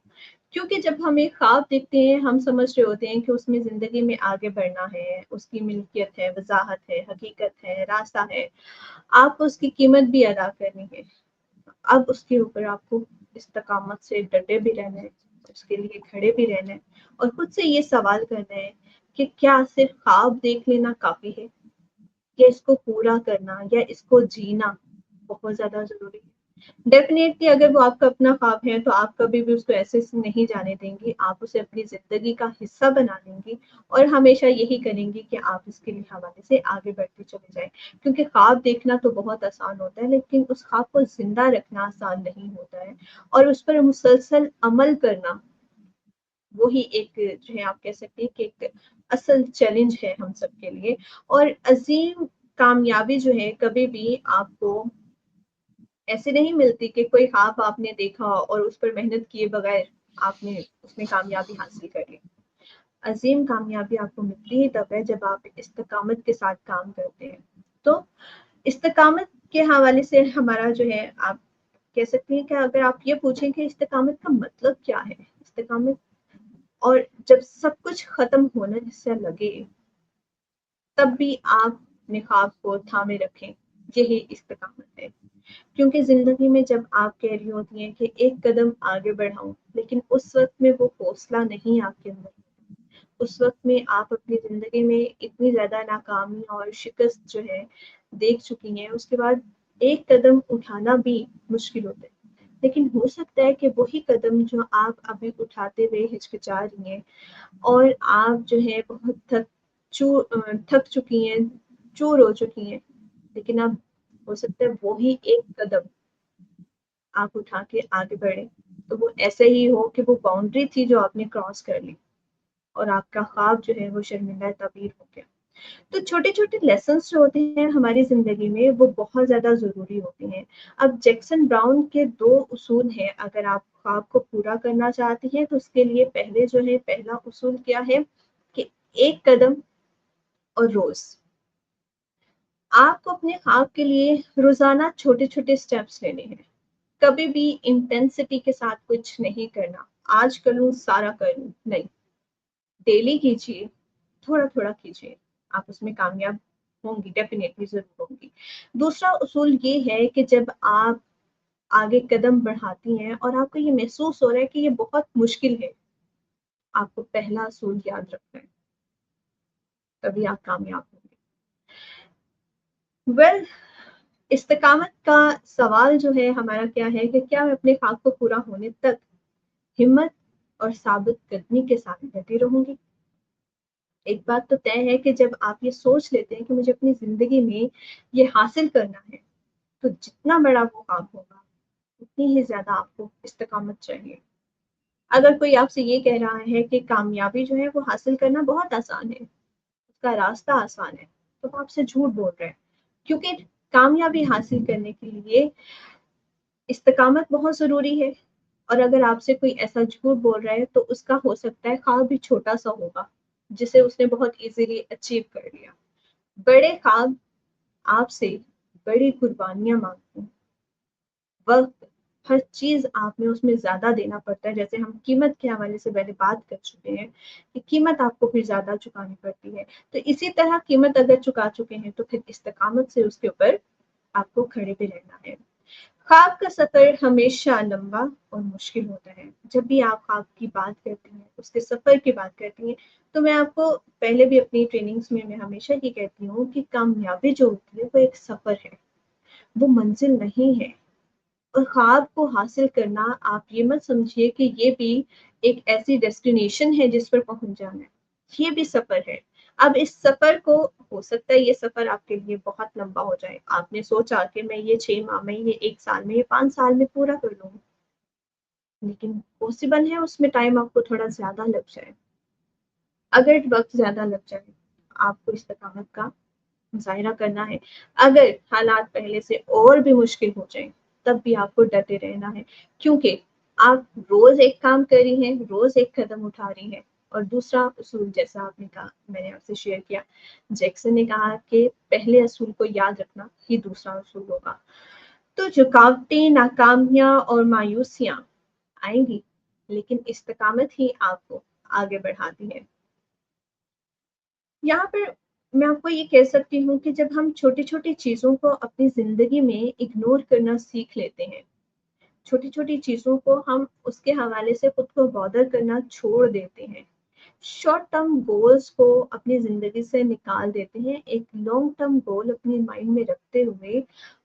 کیونکہ جب ہمیں خواب دیکھتے ہیں ہم سمجھ رہے ہوتے ہیں کہ اس میں زندگی میں آگے بڑھنا ہے، اس کی ملکیت ہے، وضاحت ہے، حقیقت ہے، راستہ ہے، آپ کو اس کی قیمت بھی ادا کرنی ہے. اب اس کے اوپر آپ کو استقامت سے ڈٹے بھی رہنا ہے، اس کے لیے کھڑے بھی رہنا ہے، اور خود سے یہ سوال کرنا ہے کہ کیا صرف خواب دیکھ لینا کافی ہے، یا اس کو پورا کرنا یا اس کو جینا بہت زیادہ ضروری ہے. ڈیفینیٹلی اگر وہ آپ کا اپنا خواب ہے تو آپ کبھی بھی اس کو ایسے نہیں جانے دیں گی، آپ اسے اپنی زندگی کا حصہ بنا لیں گی اور ہمیشہ یہی کریں گی کہ آپ اس کے حوالے سے آگے بڑھتے چلے جائیں. کیونکہ خواب دیکھنا تو بہت آسان ہوتا ہے، لیکن اس خواب کو زندہ رکھنا آسان نہیں ہوتا ہے، اور اس پر مسلسل عمل کرنا وہی ایک جو ہے آپ کہہ سکتے ہیں کہ ایک اصل چیلنج ہے ہم سب کے لیے. اور عظیم کامیابی جو ہے کبھی بھی آپ کو ایسے نہیں ملتی کہ کوئی خواب آپ نے دیکھا اور اس پر محنت کیے بغیر آپ نے اس میں کامیابی حاصل کر لی. عظیم کامیابی آپ کو ملتی ہی تب ہے جب آپ استقامت کے ساتھ کام کرتے ہیں. تو استقامت کے حوالے سے ہمارا جو ہے آپ کہہ سکتے ہیں کہ اگر آپ یہ پوچھیں کہ استقامت کا مطلب کیا ہے، استقامت، اور جب سب کچھ ختم ہونا جیسا لگے تب بھی آپ اپنے خواب کو تھامے رکھیں، یہی استقامت ہے. کیونکہ زندگی میں جب آپ کہہ رہی ہوتی ہیں کہ ایک قدم آگے بڑھاؤں، لیکن اس وقت میں وہ حوصلہ نہیں آپ کے اندر، اس وقت میں آپ اپنی زندگی میں اتنی زیادہ ناکامی اور شکست جو ہے دیکھ چکی ہیں، اس کے بعد ایک قدم اٹھانا بھی مشکل ہوتا ہے. لیکن ہو سکتا ہے کہ وہی قدم جو آپ ابھی اٹھاتے ہوئے ہچکچا رہی ہیں اور آپ جو ہے بہت تھک چکی ہیں، چور ہو چکی ہیں، لیکن اب ہو سکتا ہے وہی ایک قدم آپ اٹھا کے آگے بڑھیں تو وہ ایسے ہی ہو کہ وہ باؤنڈری تھی جو آپ نے کراس کر لی اور آپ کا خواب جو ہے وہ شرمندہ تعبیر ہو گیا۔ تو چھوٹے چھوٹے لیسنس جو ہوتے ہیں ہماری زندگی میں وہ بہت زیادہ ضروری ہوتے ہیں۔ اب جیکسن براؤن کے 2 اصول ہیں، اگر آپ خواب کو پورا کرنا چاہتی ہیں تو اس کے لیے پہلا اصول کیا ہے کہ ایک قدم اور روز۔ آپ کو اپنے خواب کے لیے روزانہ چھوٹے چھوٹے سٹیپس لینے ہیں، کبھی بھی انٹینسٹی کے ساتھ کچھ نہیں کرنا، آج کروں سارا کروں نہیں، ڈیلی کیجیے، تھوڑا تھوڑا کیجیے، آپ اس میں کامیاب ہوں گی، ڈیفینیٹلی ضرور ہوں گی۔ دوسرا اصول یہ ہے کہ جب آپ آگے قدم بڑھاتی ہیں اور آپ کو یہ محسوس ہو رہا ہے کہ یہ بہت مشکل ہے، آپ کو پہلا اصول یاد رکھنا ہے، تبھی آپ کامیاب ہوں گے۔ استقامت کا سوال جو ہے ہمارا کیا ہے کہ کیا میں اپنے خواب کو پورا ہونے تک ہمت اور ثابت قدمی کے ساتھ ڈٹی رہوں گی؟ ایک بات تو طے ہے کہ جب آپ یہ سوچ لیتے ہیں کہ مجھے اپنی زندگی میں یہ حاصل کرنا ہے تو جتنا بڑا وہ خواب ہوگا اتنی ہی زیادہ آپ کو استقامت چاہیے۔ اگر کوئی آپ سے یہ کہہ رہا ہے کہ کامیابی جو ہے وہ حاصل کرنا بہت آسان ہے، اس کا راستہ آسان ہے، تو وہ آپ سے جھوٹ بول رہے ہیں، کیونکہ کامیابی حاصل کرنے کے لیے استقامت بہت ضروری ہے۔ اور اگر آپ سے کوئی ایسا جھوٹ بول رہا ہے تو اس کا ہو سکتا ہے خواب بھی چھوٹا سا ہوگا جسے اس نے بہت ایزیلی اچیو کر لیا۔ بڑے خواب آپ سے بڑی قربانیاں مانگتے ہیں، وقت، ہر چیز آپ میں اس میں زیادہ دینا پڑتا ہے، جیسے ہم قیمت کے حوالے سے پہلے بات کر چکے ہیں کہ قیمت آپ کو پھر زیادہ چکانی پڑتی ہے، تو اسی طرح قیمت اگر چکا چکے ہیں تو پھر استقامت سے اس کے اوپر آپ کو کھڑے بھی رہنا ہے۔ خواب کا سفر ہمیشہ لمبا اور مشکل ہوتا ہے۔ جب بھی آپ خواب کی بات کرتی ہیں، اس کے سفر کی بات کرتی ہیں، تو میں آپ کو پہلے بھی اپنی ٹریننگز میں ہمیشہ یہ کہتی ہوں کہ کامیابی جو ہوتی ہے وہ ایک سفر ہے، وہ منزل نہیں ہے۔ اور خواب کو حاصل کرنا آپ یہ مت سمجھیے کہ یہ بھی ایک ایسی ڈیسٹینیشن ہے جس پر پہنچ جانا ہے، یہ بھی سفر ہے۔ اب اس سفر کو ہو سکتا ہے یہ سفر آپ کے لیے بہت لمبا ہو جائے، آپ نے سوچا کہ میں یہ 6 ماہ میں، یہ 1 سال میں، یہ 5 سال میں پورا کر لوں، لیکن پاسبل ہے اس میں ٹائم آپ کو تھوڑا زیادہ لگ جائے۔ اگر وقت زیادہ لگ جائے، آپ کو استقامت کا مظاہرہ کرنا ہے۔ اگر حالات پہلے سے اور بھی مشکل ہو جائیں تب بھی آپ کو ڈٹے رہنا ہے، کیونکہ آپ روز ایک کام کر رہی ہیں، روز ایک قدم اٹھا رہی ہیں۔ اور دوسرا اصول جیسا آپ نے کہا، میں نے آپ سے شیئر کیا، جیکسن نے کہا کہ پہلے اصول کو یاد رکھنا ہی دوسرا اصول ہوگا۔ تو رکاوٹیں، ناکامیاں اور مایوسیاں آئیں گی، لیکن استقامت ہی آپ کو آگے بڑھاتی ہے۔ یہاں پر میں آپ کو یہ کہہ سکتی ہوں کہ جب ہم چھوٹی چھوٹی چیزوں کو اپنی زندگی میں اگنور کرنا سیکھ لیتے ہیں، چھوٹی چھوٹی چیزوں کو ہم اس کے حوالے سے خود کو بادر کرنا چھوڑ دیتے ہیں، شارٹ ٹرم گولز کو اپنی زندگی سے نکال دیتے ہیں، ایک لانگ ٹرم گول اپنے مائنڈ میں رکھتے ہوئے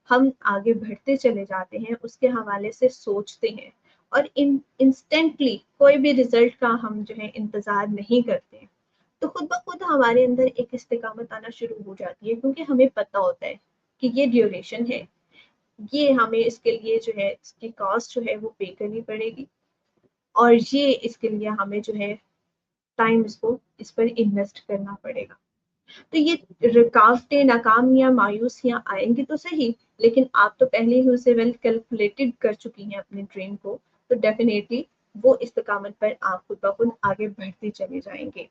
ہم آگے بڑھتے چلے جاتے ہیں، اس کے حوالے سے سوچتے ہیں، اور انسٹنٹلی کوئی بھی رزلٹ کا ہم جو ہے انتظار نہیں کرتے، تو خود بخود ہمارے اندر ایک استقامت آنا شروع ہو جاتی ہے، کیونکہ ہمیں پتہ ہوتا ہے کہ یہ ڈیوریشن ہے، یہ ہمیں اس کے لیے جو ہے اس کی کاسٹ جو ہے وہ پے کرنی پڑے گی، اور یہ اس کے لیے ہمیں جو ہے ٹائم اس پر انویسٹ کرنا پڑے گا۔ تو یہ رکاوٹیں، ناکامیاں، مایوسیاں آئیں گی تو صحیح، لیکن آپ تو پہلے ہی اسے ویل کیلکولیٹڈ کر چکی ہیں اپنے ڈریم کو، تو ڈیفینیٹلی وہ استقامت پر آپ خود بخود آگے بڑھتے چلے جائیں گے۔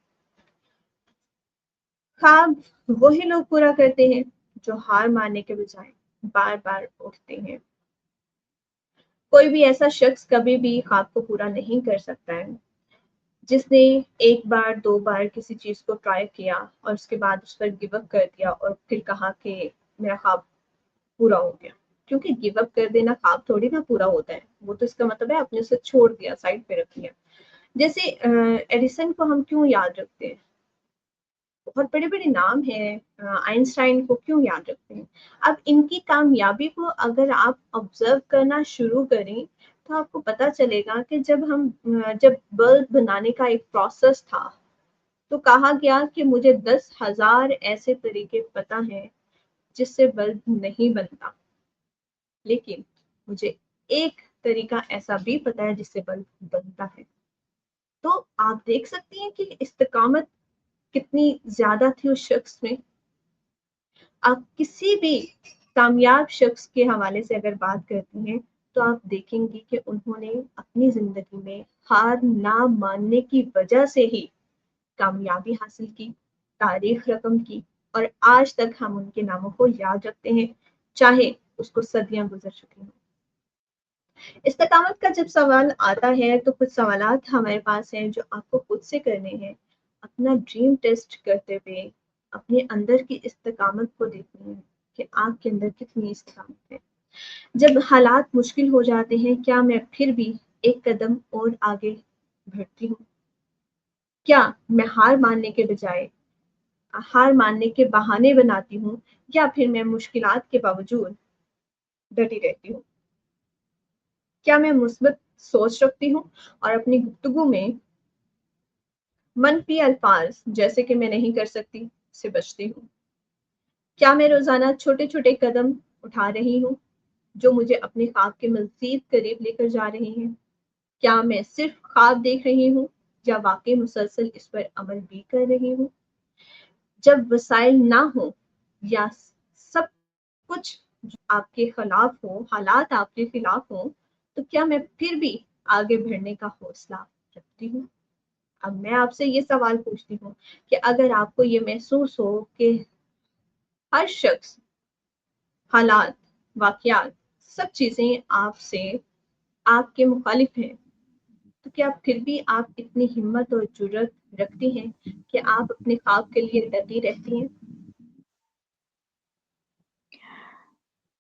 خواب وہی لوگ پورا کرتے ہیں جو ہار ماننے کے بجائے بار بار اٹھتے ہیں۔ کوئی بھی ایسا شخص کبھی بھی خواب کو پورا نہیں کر سکتا ہے جس نے ایک بار 2 بار کسی چیز کو ٹرائی کیا اور اس کے بعد اس پر گیو اپ کر دیا اور پھر کہا کہ میرا خواب پورا ہو گیا، کیونکہ گیو اپ کر دینا خواب تھوڑی نہ پورا ہوتا ہے، وہ تو اس کا مطلب ہے آپ نے اسے چھوڑ دیا، سائڈ پہ رکھ لیا۔ جیسے ایڈیسن کو ہم کیوں یاد رکھتے ہیں، بہت بڑے بڑے نام ہیں، آئنسٹائن کو کیوں یاد رکھتے ہیں؟ اب ان کی کامیابی کو اگر آپ آبزرو کرنا شروع کریں تو آپ کو پتا چلے گا کہ جب بلب بنانے کا ایک پروسیس تھا تو کہا گیا کہ مجھے 10,000 ایسے طریقے پتا ہیں جس سے بلب نہیں بنتا، لیکن مجھے ایک طریقہ ایسا بھی پتا ہے جس سے بلب بنتا ہے۔ تو آپ دیکھ سکتی ہیں کہ استقامت کتنی زیادہ تھی اس شخص میں۔ آپ کسی بھی کامیاب شخص کے حوالے سے اگر بات کرتی ہیں تو آپ دیکھیں گی کہ انہوں نے اپنی زندگی میں ہار نہ ماننے کی وجہ سے ہی کامیابی حاصل کی، تاریخ رقم کی، اور آج تک ہم ان کے ناموں کو یاد رکھتے ہیں، چاہے اس کو صدیاں گزر چکی ہوں۔ استقامت کا جب سوال آتا ہے تو کچھ سوالات ہمارے پاس ہیں جو آپ کو خود سے کرنے ہیں، اپنا ڈریم ٹیسٹ کرتے ہوئے اپنے اندر کی استقامت کو دیکھنا ہے کہ آپ کے اندر کتنی استقامت ہے۔ جب حالات مشکل ہو جاتے ہیں کیا میں پھر بھی ایک قدم اور آگے بڑھتی ہوں؟ کیا میں ہار ماننے کے بجائے ہار ماننے کے بہانے بناتی ہوں، یا پھر میں مشکلات کے باوجود ڈٹی رہتی ہوں؟ کیا میں مثبت سوچ رکھتی ہوں اور اپنی گفتگو میں منفی الفاظ جیسے کہ میں نہیں کر سکتی سے بچتی ہوں؟ کیا میں روزانہ چھوٹے چھوٹے قدم اٹھا رہی ہوں جو مجھے اپنے خواب کے مزید قریب لے کر جا رہے ہیں؟ کیا میں صرف خواب دیکھ رہی ہوں یا واقعی مسلسل اس پر عمل بھی کر رہی ہوں؟ جب وسائل نہ ہوں یا سب کچھ آپ کے خلاف ہو، حالات آپ کے خلاف ہوں، تو کیا میں پھر بھی آگے بڑھنے کا حوصلہ رکھتی ہوں؟ اب میں آپ سے یہ سوال پوچھتی ہوں کہ اگر آپ کو یہ محسوس ہو کہ ہر شخص، حالات، واقعات، سب چیزیں آپ کے مخالف ہیں، تو کیا پھر بھی آپ اتنی ہمت اور جرأت رکھتی ہیں کہ آپ اپنے خواب کے لیے ڈٹی رہتی ہیں؟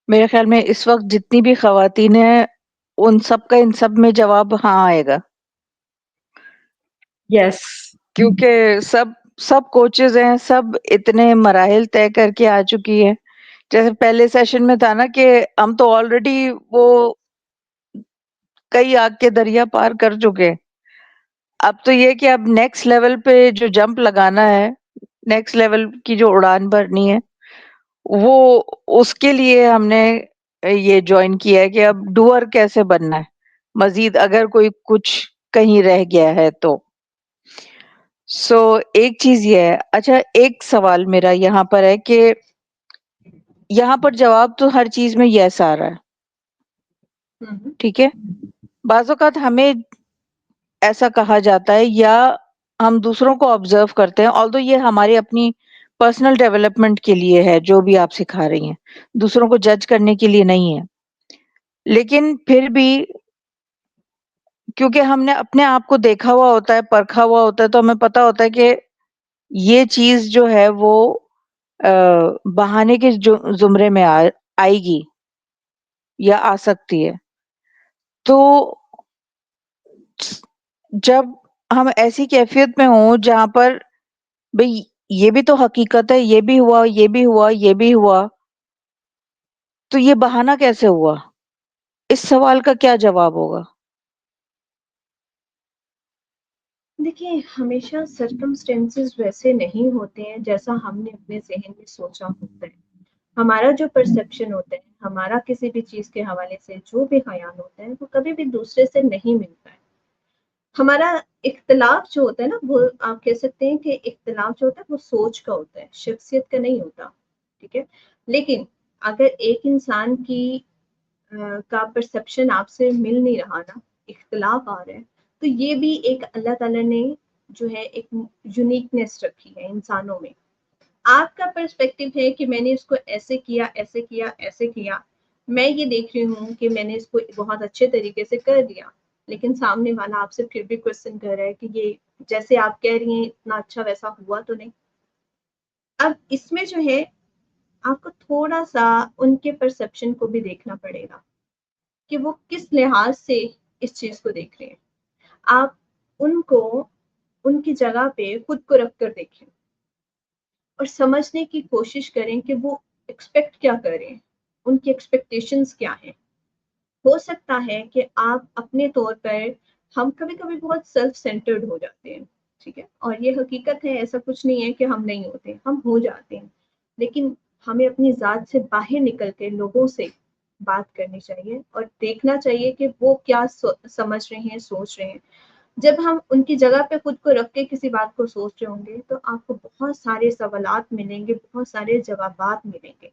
میرے خیال میں اس وقت جتنی بھی خواتین ہیں ان سب کا ان سب میں جواب ہاں آئے گا، یس کیونکہ سب کوچز ہیں، سب اتنے مراحل طے کر کے آ چکی ہیں۔ جیسے پہلے سیشن میں تھا نا کہ ہم تو آلریڈی وہ کئی آگ کے دریا پار کر چکے، اب تو یہ کہ اب نیکسٹ لیول پہ جو جمپ لگانا ہے، نیکسٹ لیول کی جو اڑان بھرنی ہے، وہ اس کے لیے ہم نے یہ جوائن کیا ہے کہ اب ڈوئر کیسے بننا ہے مزید اگر کوئی کچھ کہیں رہ گیا ہے تو۔ سو ایک چیز یہ ہے، اچھا ایک سوال میرا یہاں پر ہے کہ یہاں پر جواب تو ہر چیز میں یس آ رہا ہے، ہوں ٹھیک ہے، بعض اوقات ہمیں ایسا کہا جاتا ہے یا ہم دوسروں کو آبزرو کرتے ہیں، although یہ ہماری اپنی پرسنل ڈیولپمنٹ کے لیے ہے جو بھی آپ سکھا رہی ہیں، دوسروں کو جج کرنے کے لیے نہیں ہے، لیکن پھر بھی کیونکہ ہم نے اپنے آپ کو دیکھا ہوا ہوتا ہے، پرکھا ہوا ہوتا ہے، تو ہمیں پتا ہوتا ہے کہ یہ چیز جو ہے وہ بہانے کے زمرے میں آئے گی یا آ سکتی ہے۔ تو جب ہم ایسی کیفیت میں ہوں جہاں پر بھئی یہ بھی تو حقیقت ہے، یہ بھی ہوا، یہ بھی ہوا، یہ بھی ہوا، تو یہ بہانہ کیسے ہوا؟ اس سوال کا کیا جواب ہوگا؟ دیکھیے، ہمیشہ سرکمسٹینسز ویسے نہیں ہوتے ہیں جیسا ہم نے اپنے ذہن میں سوچا ہوتا ہے۔ ہمارا جو پرسپشن ہوتا ہے، ہمارا کسی بھی چیز کے حوالے سے جو بھی خیال ہوتا ہے، وہ کبھی بھی دوسرے سے نہیں ملتا ہے۔ ہمارا اختلاف جو ہوتا ہے نا، وہ آپ کہہ سکتے ہیں کہ اختلاف جو ہوتا ہے وہ سوچ کا ہوتا ہے، شخصیت کا نہیں ہوتا، ٹھیک ہے۔ لیکن اگر ایک انسان کا پرسپشن آپ سے مل نہیں رہا نا، اختلاف آ رہا ہے، تو یہ بھی ایک اللہ تعالیٰ نے جو ہے ایک یونیکنیس رکھی ہے انسانوں میں۔ آپ کا پرسپیکٹو ہے کہ میں نے اس کو ایسے کیا، ایسے کیا، ایسے کیا، میں یہ دیکھ رہی ہوں کہ میں نے اس کو بہت اچھے طریقے سے کر دیا، لیکن سامنے والا آپ سے پھر بھی کوسچن کر رہا ہے کہ یہ جیسے آپ کہہ رہی ہیں اتنا اچھا ویسا ہوا تو نہیں۔ اب اس میں جو ہے آپ کو تھوڑا سا ان کے پرسپشن کو بھی دیکھنا پڑے گا کہ وہ کس لحاظ سے اس چیز کو دیکھ رہے ہیں۔ آپ ان کی جگہ پہ خود کو رکھ کر دیکھیں اور سمجھنے کی کوشش کریں کہ وہ ایکسپیکٹ کیا کر رہے ہیں، ان کی ایکسپیکٹیشنز کیا ہیں، ہو سکتا ہے کہ آپ اپنے طور پر ہم کبھی کبھی بہت سیلف سینٹرڈ ہو جاتے ہیں، ٹھیک ہے، اور یہ حقیقت ہے، ایسا کچھ نہیں ہے کہ ہم نہیں ہوتے، ہم ہو جاتے ہیں، لیکن ہمیں اپنی ذات سے باہر نکل کے لوگوں سے بات کرنی چاہیے اور دیکھنا چاہیے کہ وہ کیا سمجھ رہے ہیں، سوچ رہے ہیں۔ جب ہم ان کی جگہ پہ خود کو رکھ کے کسی بات کو سوچ رہے ہوں گے تو آپ کو بہت سارے سوالات ملیں گے، بہت سارے جوابات ملیں گے۔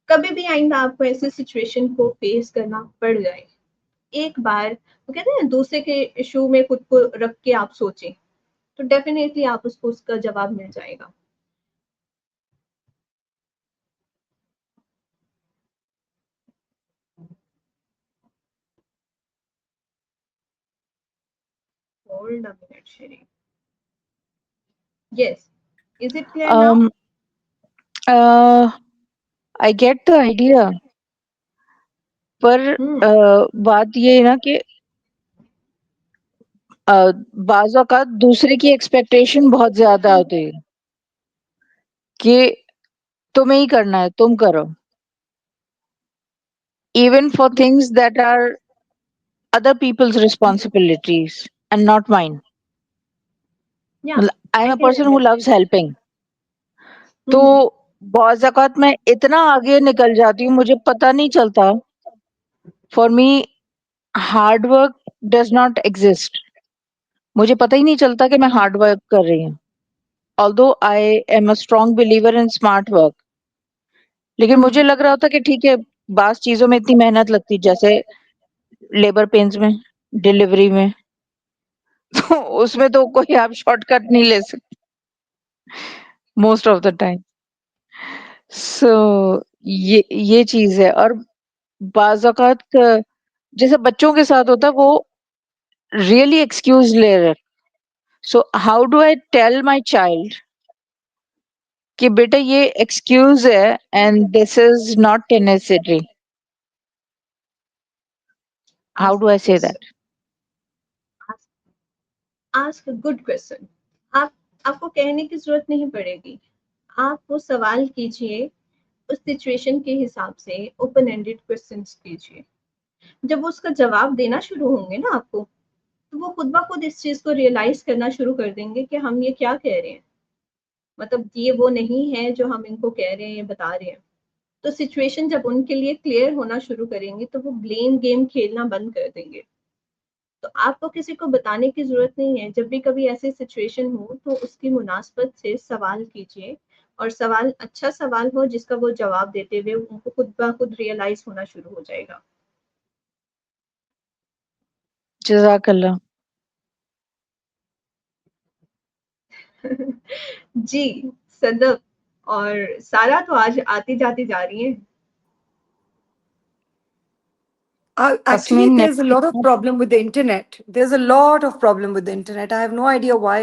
کبھی بھی آئندہ آپ کو ایسی سچویشن کو فیس کرنا پڑ جائے، ایک بار وہ کہتے ہیں دوسرے کے شو میں خود کو رکھ کے آپ سوچیں تو ڈیفینیٹلی آپ اس کو اس کا جواب مل جائے گا۔ Hold a minute, Shri. Yes. Is it clear now? I get the idea. پر بات یہ ہے نا کہ بعض اوقات دوسرے کی ایکسپیکٹیشن بہت زیادہ ہوتی ہے کہ تمہیں ہی کرنا ہے، تم کرو، even for things that are other people's responsibilities and not mine. Yeah, I am I a can person ہو understand. لوز ہیلپنگ، تو Mhm. بعض اوقات میں اتنا آگے نکل جاتی ہوں، مجھے پتہ نہیں چلتا، for me hard work does not exist, مجھے پتہ ہی نہیں چلتا کہ میں ہارڈ ورک کر رہی ہوں، although I am a strong believer in smart work، لیکن مجھے لگ رہا ہوتا کہ ٹھیک ہے بعض چیزوں میں اتنی محنت لگتی، جیسے لیبر پینز میں، ڈلیوری میں، تو اس میں تو کوئی آپ شارٹ کٹ نہیں لے سکتے موسٹ آف دا ٹائم۔ سو یہ چیز ہے، اور بعض اوقات جیسے بچوں کے ساتھ ہوتا ہے وہ ریئلی ایکسکیوز لے رہے، so how do I tell my child کہ بیٹا یہ ایکسکیوز ہے and this is not necessary, how do I سے that? Ask a good question. آپ کو کہنے کی ضرورت نہیں پڑے گی، آپ وہ سوال کیجئے اس سچویشن کے حساب سے، اوپن اینڈیڈ کوسچنس کیجئے۔ جب وہ اس کا جواب دینا شروع ہوں گے نا آپ کو، تو وہ خود بخود اس چیز کو ریئلائز کرنا شروع کر دیں گے کہ ہم یہ کیا کہہ رہے ہیں، مطلب یہ وہ نہیں ہے جو ہم ان کو کہہ رہے ہیں، بتا رہے ہیں۔ تو سچویشن جب ان کے لیے کلیئر ہونا شروع کریں گے تو وہ بلیم گیم کھیلنا بند کر دیں گے۔ تو آپ کو کسی کو بتانے کی ضرورت نہیں ہے، جب بھی کبھی ایسی سچویشن ہو تو اس کی مناسبت سے سوال کیجیے، اور سوال اچھا سوال ہو جس کا وہ جواب دیتے ہوئے ان کو خود بخود ریئلائز ہونا شروع ہو جائے گا۔ جزاک اللہ۔ جی صدف اور سارا تو آج آتی جاتی جا رہی ہیں۔ Actually, there's a lot of problem with the internet. There's a lot of problem with the internet. I have no idea why.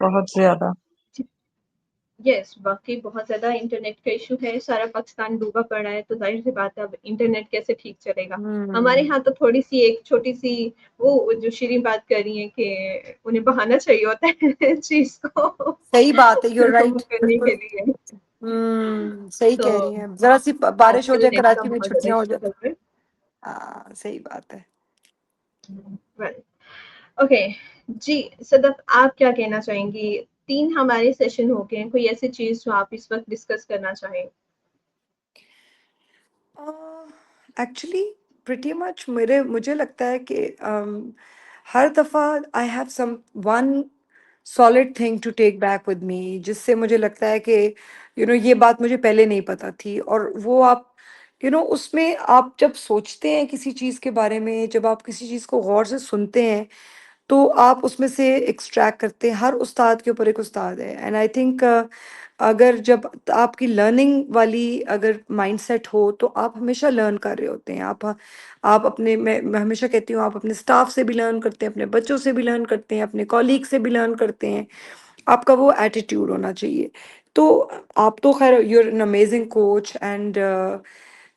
بہت زیادہ۔ یس، باقی بہت زیادہ انٹرنیٹ کا ایشو ہے، سارا پاکستان ڈوبا پڑا ہے، تو ظاہر سی بات ہے اب انٹرنیٹ کیسے ٹھیک چلے گا۔ ہمارے ہاں تو تھوڑی سی ایک چھوٹی سی وہ جو شیریں بات کر رہی ہیں کہ انہیں بہانا چاہیے ہوتا ہے چیز کو صحیح بات ہے، you're وہ right. کرنے کے بالکل لیے۔ صحیح تو کہہ رہی ہیں، ذرا سی آج بارش ہو کل جائے نیٹ کا کراچی میں بہت زیادہ چھٹیاں ہو جائے۔ اسٹرگل ہے۔ ہاں صحیح بات ہے۔ اوکے جی صدف، آپ کیا کہنا چاہیں گی؟ 3 ہمارے سیشن ہو گئے، کوئی ایسی چیز جو آپ اس وقت ڈسکس کرنا چاہیں؟ ایکچولی پریٹی مچ مجھے لگتا ہے کہ ہر دفعہ I have some one solid thing to take back with me, جس سے مجھے لگتا ہے کہ یہ بات مجھے پہلے نہیں پتہ تھی، اور وہ آپ اس میں آپ جب سوچتے ہیں کسی چیز کے بارے میں، جب آپ کسی چیز کو غور سے سنتے ہیں تو آپ اس میں سے ایکسٹریکٹ کرتے ہیں۔ ہر استاد کے اوپر ایک استاد ہے، اینڈ آئی تھنک اگر جب آپ کی لرننگ والی اگر مائنڈ سیٹ ہو تو آپ ہمیشہ لرن کر رہے ہوتے ہیں۔ آپ اپنے میں ہمیشہ کہتی ہوں، آپ اپنے اسٹاف سے بھی لرن کرتے ہیں، اپنے بچوں سے بھی لرن کرتے ہیں، اپنے کولیگ سے بھی لرن کرتے ہیں۔ آپ کا وہ ایٹیٹیوڈ ہونا چاہیے۔ تو آپ تو خیر you are an amazing coach, and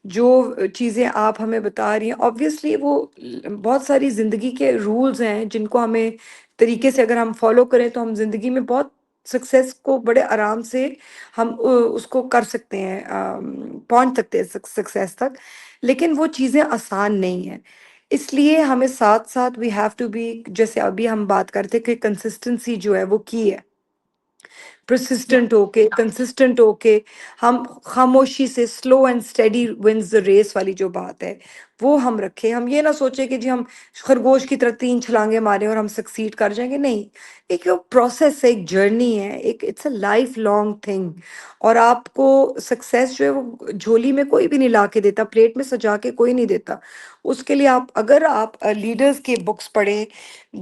جو چیزیں آپ ہمیں بتا رہی ہیں آبویسلی وہ بہت ساری زندگی کے رولز ہیں جن کو ہمیں طریقے سے اگر ہم فالو کریں تو ہم زندگی میں بہت سکسیس کو بڑے آرام سے ہم اس کو کر سکتے ہیں، پہنچ سکتے ہیں سکسیس تک، لیکن وہ چیزیں آسان نہیں ہیں. اس لیے ہمیں ساتھ ساتھ وی ہیو ٹو بی، جیسے ابھی ہم بات کرتے کہ کنسسٹنسی جو ہے وہ کی ہے، پرسسٹنٹ ہو کے، کنسسٹنٹ ہو کے، ہم خاموشی سے slow and steady wins the race والی جو بات ہے وہ ہم رکھیں. ہم یہ نہ سوچیں کہ جی ہم خرگوش کی طرح 3 چھلانگیں ماریں اور ہم سکسیڈ کر جائیں گے. نہیں، ایک پروسیس ہے، ایک جرنی ہے، ایک it's a lifelong thing. اور آپ کو سکسیس جو ہے وہ جھولی میں کوئی بھی نہیں لا کے دیتا، پلیٹ میں سجا کے کوئی نہیں دیتا. اس کے لیے اگر آپ لیڈرز کے بکس پڑھیں،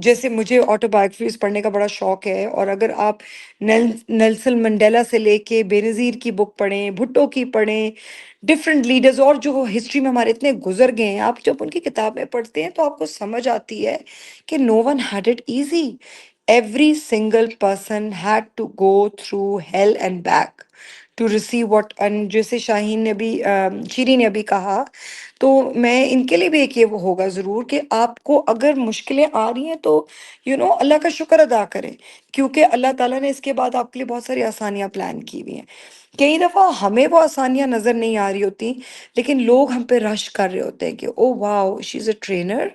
جیسے مجھے آٹو بایوگرافیز پڑھنے کا بڑا شوق ہے، اور اگر آپ نیلسن منڈیلا سے لے کے بے نظیر کی بک پڑھیں، بھٹو کی پڑھیں، ڈفرینٹ لیڈرز اور جو ہسٹری میں ہمارے اتنے گزر گئے ہیں، آپ جب ان کی کتابیں پڑھتے ہیں تو آپ کو سمجھ آتی ہے کہ no one had it easy. Every single person had to go through hell and back to receive what. جیسے شاہین نے بھی شیرین نے ابھی کہا، تو میں ان کے لیے بھی ایک یہ وہ ہوگا ضرور کہ آپ کو اگر مشکلیں آ رہی ہیں تو اللہ کا شکر ادا کریں، کیونکہ اللہ تعالیٰ نے اس کے بعد آپ کے لیے بہت ساری آسانیاں پلان کی ہوئی ہیں. کئی دفعہ ہمیں وہ آسانیاں نظر نہیں آ رہی ہوتی، لیکن لوگ ہم پہ رش کر رہے ہوتے ہیں کہ او واو شی از اے ٹرینر،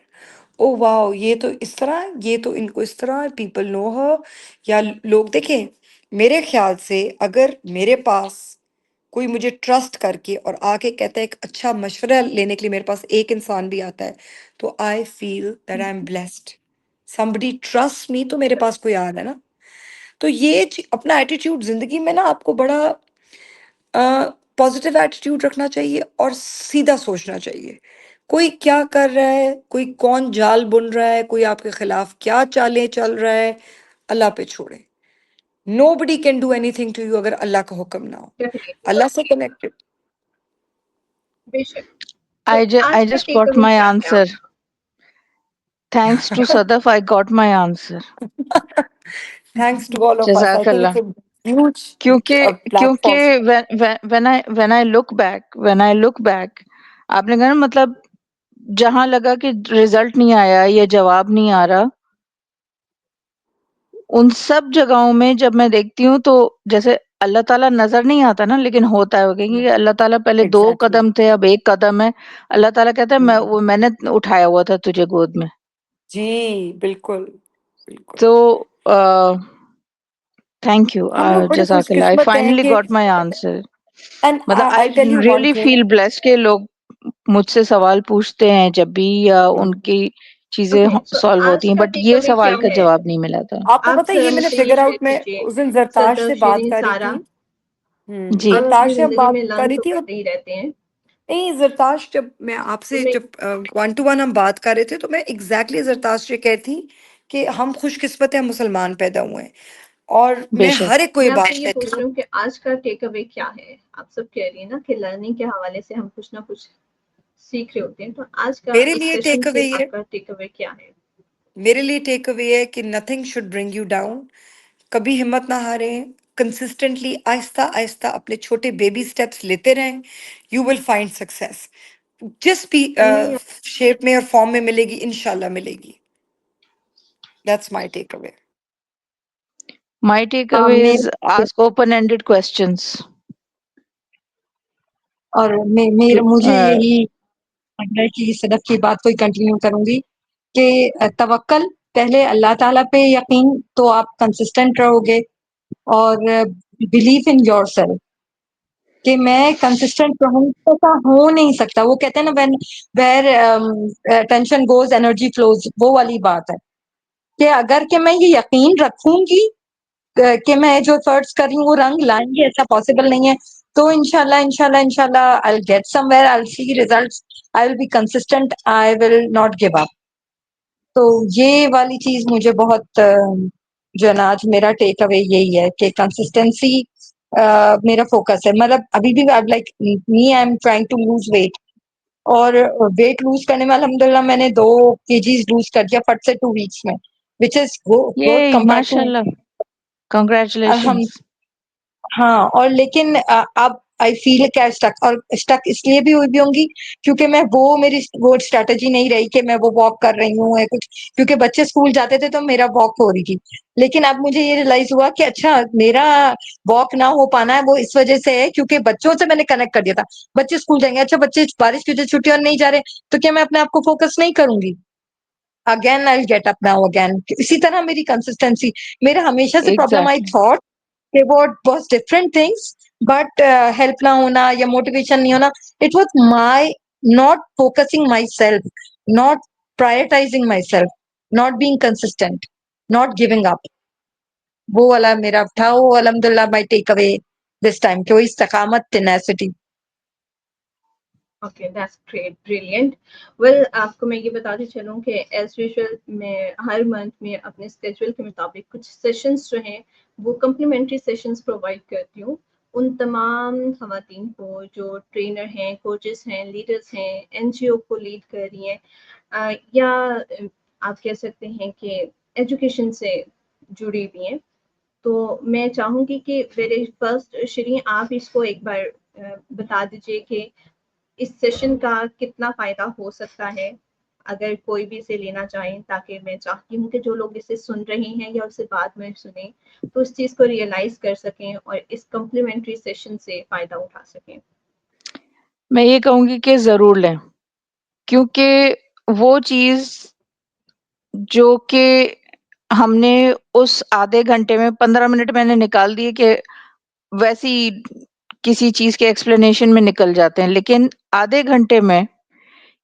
او واو یہ تو اس طرح، یہ تو ان کو اس طرح، پیپل نو ہر. یا لوگ دیکھیں، میرے خیال سے اگر میرے پاس کوئی مجھے ٹرسٹ کر کے اور آ کے کہتا ہے ایک اچھا مشورہ لینے کے لیے میرے پاس ایک انسان بھی آتا ہے، تو I feel that I am blessed. somebody trust me، تو میرے پاس کوئی آ رہا ہے نا. تو یہ اپنا ایٹیٹیوڈ زندگی میں نا آپ کو بڑا پازیٹیو ایٹیٹیوڈ رکھنا چاہیے اور سیدھا سوچنا چاہیے. کوئی کیا کر رہا ہے، کوئی کون جال بن رہا ہے، کوئی آپ کے خلاف کیا چالیں چل رہا ہے، اللہ پہ چھوڑے. Nobody can do anything to you اگر اللہ کا حکم نہ ہو. ڈیفینیٹلی، اللہ سے کنیکٹڈ. بے شک. تو I آج کا just take got away my کیا ہے answer. آپ کا؟ Thanks to Sadaf, I got my answer. Thanks to all of us. I think Jazakallah. it's a huge platform. کیونکہ when I look back, آپ نے کہا نا مطلب جہاں لگا کہ رزلٹ نہیں آیا یا جواب نہیں آ رہا، ان سب جگہوں میں جب میں دیکھتی ہوں تو جیسے اللہ تعالیٰ نظر نہیں آتا نا، لیکن ہوتا ہے. وہ کہیں گے کہ اللہ تعالیٰ پہلے 2 Exactly. قدم تھے اب 1 قدم ہے. اللہ تعالیٰ کہتا ہے میں نے اٹھایا ہوا تھا تجھے گود میں. جی بالکل بالکل. تو تھینک یو، ہم لوگ بڑے خوش جزاک اللہ. I قسمت ہیں finally کہ got my answer. and مطلب I'll tell I you one really thing. feel blessed کہ لوگ مجھ سے سوال پوچھتے ہیں جب بھی یا ان کی چیزیں اوکے، سو سالو ہوتی آج ہیں، کا بٹ ٹیک یہ اوے کیا سوال کا ہے؟ جواب نہیں ملا تھا. آپ کو پتہ ہے آپ یہ میں مجھ نے سے یہ فگر شیئر آؤٹ، میں کیجیے. اس دن زرتاش صدف، سے بات شیرین، کر رہی سارا، تھی. جی آپ اپنی زرتاش سے زندگی میں بات کر لرن رہی تو تھی. کرتے ہی رہتے ہیں. نہیں زرتاش، جب میں آپ تو سے میں جب 1 to 1 ہم بات کر رہے تھے تو میں ایگزیکٹلی زرتاش سے کہتی کہ ہم خوش قسمت ہیں، ہم مسلمان پیدا ہوئے ہیں. اور بے میں شک. ہر ایک کو یہ میں آپ سے بات یہ کہتی پوچھ رہی ہوں. ہوں کہ آج کا ٹیک اوے کیا ہے؟ آپ سب کہہ رہی ہیں نا کہ لرننگ کے حوالے سے ہم کچھ نہ کچھ سیکھ رہے ہوتے ہیں، تو آج کا میرے اس لیے سیشن ٹیک سے اوے یہ آپ کا ٹیک اوے کیا ہے؟ میرے لیے ٹیک اوے ہے کہ nothing should bring you down. کبھی ہمت نہ ہاریں، کنسسٹنٹلی آہستہ آہستہ اپنے چھوٹے بیبی سٹیپس لیتے رہیں. You will find success. جس بھی نہیں، شیپ میں اور فارم میں ملے گی انشاءاللہ ملے گی. That's my take away. My takeaway میں is ask open-ended questions. اور مجھے یہی لگ رہا ہے کہ صدف کی بات کو کنٹینیو کروں گی کہ توکل پہلے اللہ تعالیٰ پہ یقین، تو آپ کنسسٹنٹ رہو گے. اور بلیف ان یور سیلف کہ میں کنسسٹنٹ رہوں، ایسا ہو نہیں سکتا. وہ کہتے ہیں نا when where tension goes energy flows, وہ والی بات ہے کہ اگر کہ میں یہ یقین رکھوں گی کہ میں جو ایفرٹس کر رہی ہوں وہ رنگ لائیں گے، ایسا پاسبل نہیں ہے. تو انشاءاللہ I'll get somewhere, I'll see results, I will be consistent, I will not give up. تو یہ والی چیز مجھے بہت جو ہے نا آج میرا ٹیک اوے یہی ہے کہ کنسسٹنسی میرا فوکس ہے. مطلب ابھی بھی like me I am trying to lose weight, اور ویٹ لوز کرنے میں الحمدللہ میں نے 2 kgs لوز کر دیا فٹ سے 2 weeks میں، وچ از گڈ یہ کمپیئر ماشاء ٹو اللہ، کنگریچولیشنز. ہاں. اور لیکن اب آئی فیل کہ اور اسٹک اس لیے بھی ہوئی بھی ہوں گی کیونکہ میں میری وہ اسٹریٹجی نہیں رہی کہ میں وہ واک کر رہی ہوں یا کچھ، کیونکہ بچے اسکول جاتے تھے تو میرا واک ہو رہی تھی. لیکن اب مجھے یہ ریئلائز ہوا کہ اچھا میرا واک نہ ہو پانا ہے وہ اس وجہ سے ہے کیونکہ بچوں سے میں نے کنیکٹ کر دیا تھا. بچے اسکول جائیں گے، اچھا بچے بارش کی وجہ سے چھٹی اور نہیں جا رہے تو کیا میں اپنے آپ کو فوکس نہیں کروں گی؟ Again I get up now again. اسی طرح میری کنسسٹینسی، میرا ہمیشہ سے پرابلم آئی ایگزیکٹلی. تھاٹ کہ was different things but help نہ ہونا یا موٹیویشن نہیں ہونا. It was my not focusing myself, not prioritising myself, not being consistent, not giving up. وہ والا میرا تھا. وہ الحمد للہ مائی ٹیک اوے دس ٹائم کہ وہ استقامت، tenacity. Okay that's great, brilliant. Well آپ کو میں یہ بتاتی چلوں کہ ایز یوزول میں ہر منتھ میں اپنے اسکیجول کے مطابق کچھ سیشنز جو ہیں وہ کمپلیمنٹری سیشنز پرووائڈ کرتی ہوں ان تمام خواتین کو جو ٹرینر ہیں، کوچز ہیں، لیڈرز ہیں، این جی او کو لیڈ کر رہی ہیں یا آپ کہہ سکتے ہیں کہ ایجوکیشن سے جڑی ہوئی ہیں. تو میں چاہوں گی کہ میرے فرسٹ شیریں آپ اس کو ایک بار بتا دیجیے کہ اس سیشن کا کتنا فائدہ ہو سکتا ہے اگر کوئی بھی اسے لینا چاہیں، تاکہ میں چاہتی ہوں کہ جو لوگ اسے سن رہے ہیں یا اسے بعد میں سنیں تو اس چیز کو ریئلائز کر سکیں اور اس کمپلیمنٹری سیشن سے فائدہ اٹھا سکیں. میں یہ کہوں گی کہ ضرور لیں، کیونکہ وہ چیز جو کہ ہم نے اس آدھے گھنٹے میں 15 منٹ میں نے نکال دیے کہ ویسی کسی چیز کے ایکسپلینیشن میں نکل جاتے ہیں، لیکن آدھے گھنٹے میں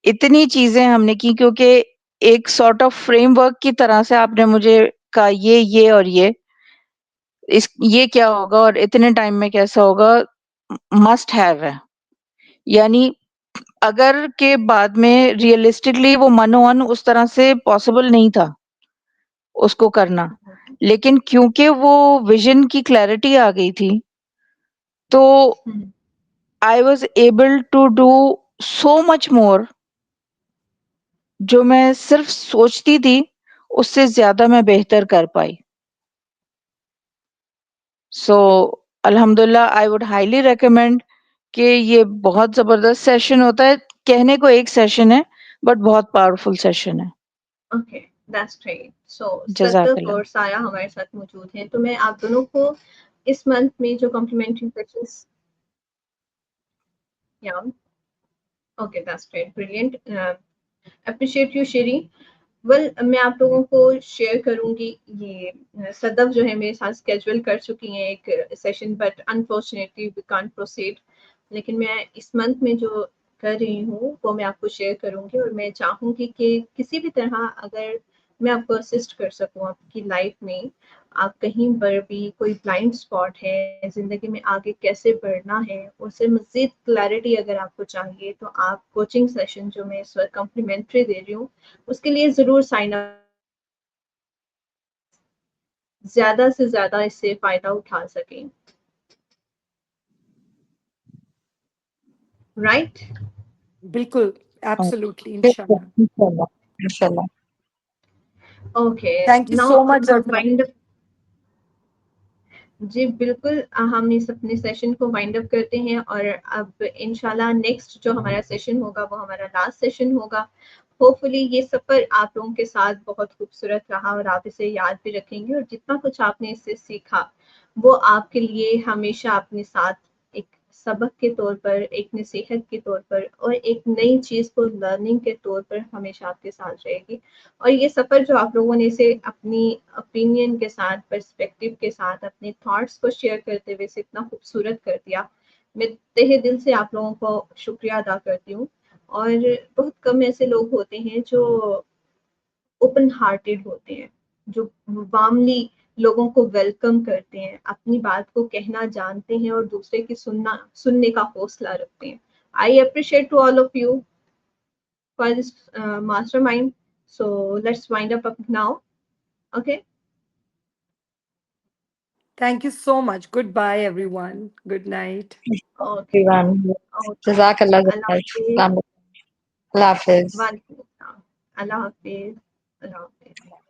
اتنی چیزیں ہم نے کی، کیونکہ ایک سارٹ آف فریم ورک کی طرح سے آپ نے مجھے کہا یہ اور یہ کیا ہوگا اور اتنے ٹائم میں کیسا ہوگا، مسٹ ہیو ہے. یعنی اگر کہ بعد میں ریئلسٹکلی وہ من اس طرح سے پاسبل نہیں تھا اس کو کرنا، لیکن کیونکہ وہ ویژن کی کلیئرٹی آ گئی تھی تو I was able to do so much more. جو میں صرف سوچتی تھی اس سے زیادہ میں بہتر کر پائی. سو الحمدللہ I would highly recommend کہ یہ بہت زبردست سیشن ہوتا ہے. کہنے کو ایک سیشن ہے بٹ بہت پاورفل سیشن ہے. Okay that's great. سو جزاک صدق اللہ. اور سایہ ہمارے ساتھ موجود ہیں، تو میں آپ دونوں کو اس منتھ میں جو کمپلیمنٹری سیشنز یا okay that's great, brilliant. Appreciate you Sheri. Well میں آپ لوگوں کو شیئر کروں گی، یہ صدف جو ہے میرے ساتھ اسکیجول کر چکی ہیں ایک session but unfortunately we can't proceed. لیکن میں اس منتھ میں جو کر رہی ہوں وہ میں آپ کو شیئر کروں گی، اور میں چاہوں گی کہ کسی بھی طرح اگر میں آپ کو اسسٹ کر سکوں آپ کی لائف میں، آپ کہیں پر بھی کوئی بلائنڈ اسپاٹ ہے زندگی میں آگے کیسے بڑھنا ہے، اس سے مزید کلیئرٹی اگر آپ کو چاہیے تو آپ کوچنگ سیشن جو میں اس وقت کمپلیمنٹری دے رہی ہوں اس کے لیے ضرور سائن اپ، زیادہ سے زیادہ اس سے فائدہ اٹھا سکیں. رائٹ؟ بالکل، ایبسولوٹلی، انشاءاللہ. انشاءاللہ. Okay thank you now so much ہم زردا. وائنڈ اپ. جی بالکل، ہم اس اپنے سیشن کو وائنڈ اپ کرتے ہیں اور اب انشاءاللہ نیکسٹ جو ہمارا سیشن ہوگا وہ ہمارا لاسٹ سیشن ہوگا. ہوپ فلی یہ سفر آپ لوگوں کے ساتھ بہت خوبصورت رہا اور آپ اسے یاد بھی رکھیں گے، اور جتنا کچھ آپ نے اس سے سیکھا وہ آپ کے لیے ہمیشہ اپنے ساتھ ایک سبق کے طور پر، ایک نصیحت کے طور پر اور ایک نئی چیز کو لرننگ کے طور پر ہمیشہ آپ کے ساتھ رہے گی. اور یہ سفر جو آپ لوگوں نے اسے اپنی اوپینین کے ساتھ، پرسپیکٹیو کے ساتھ، اپنے تھاٹس کو شیئر کرتے ہوئے اسے اتنا خوبصورت کر دیا، میں تہہ دل سے آپ لوگوں کو شکریہ ادا کرتی ہوں. اور بہت کم ایسے لوگ ہوتے ہیں جو اوپن ہارٹیڈ ہوتے ہیں، جو وارملی لوگوں کو ویلکم کرتے ہیں، اپنی بات کو کہنا جانتے ہیں اور دوسرے کی سننے کا حوصلہ رکھتے ہیں. I appreciate to all of you for this mastermind. So let's wind up now. Okay. Thank you so much. Goodbye, everyone. Good night. Okay. Okay. جزاک اللہ اللہ خیر. حافظ. السلام علیکم. اللہ حافظ. وعلیکم السلام. اللہ حافظ. اللہ حافظ.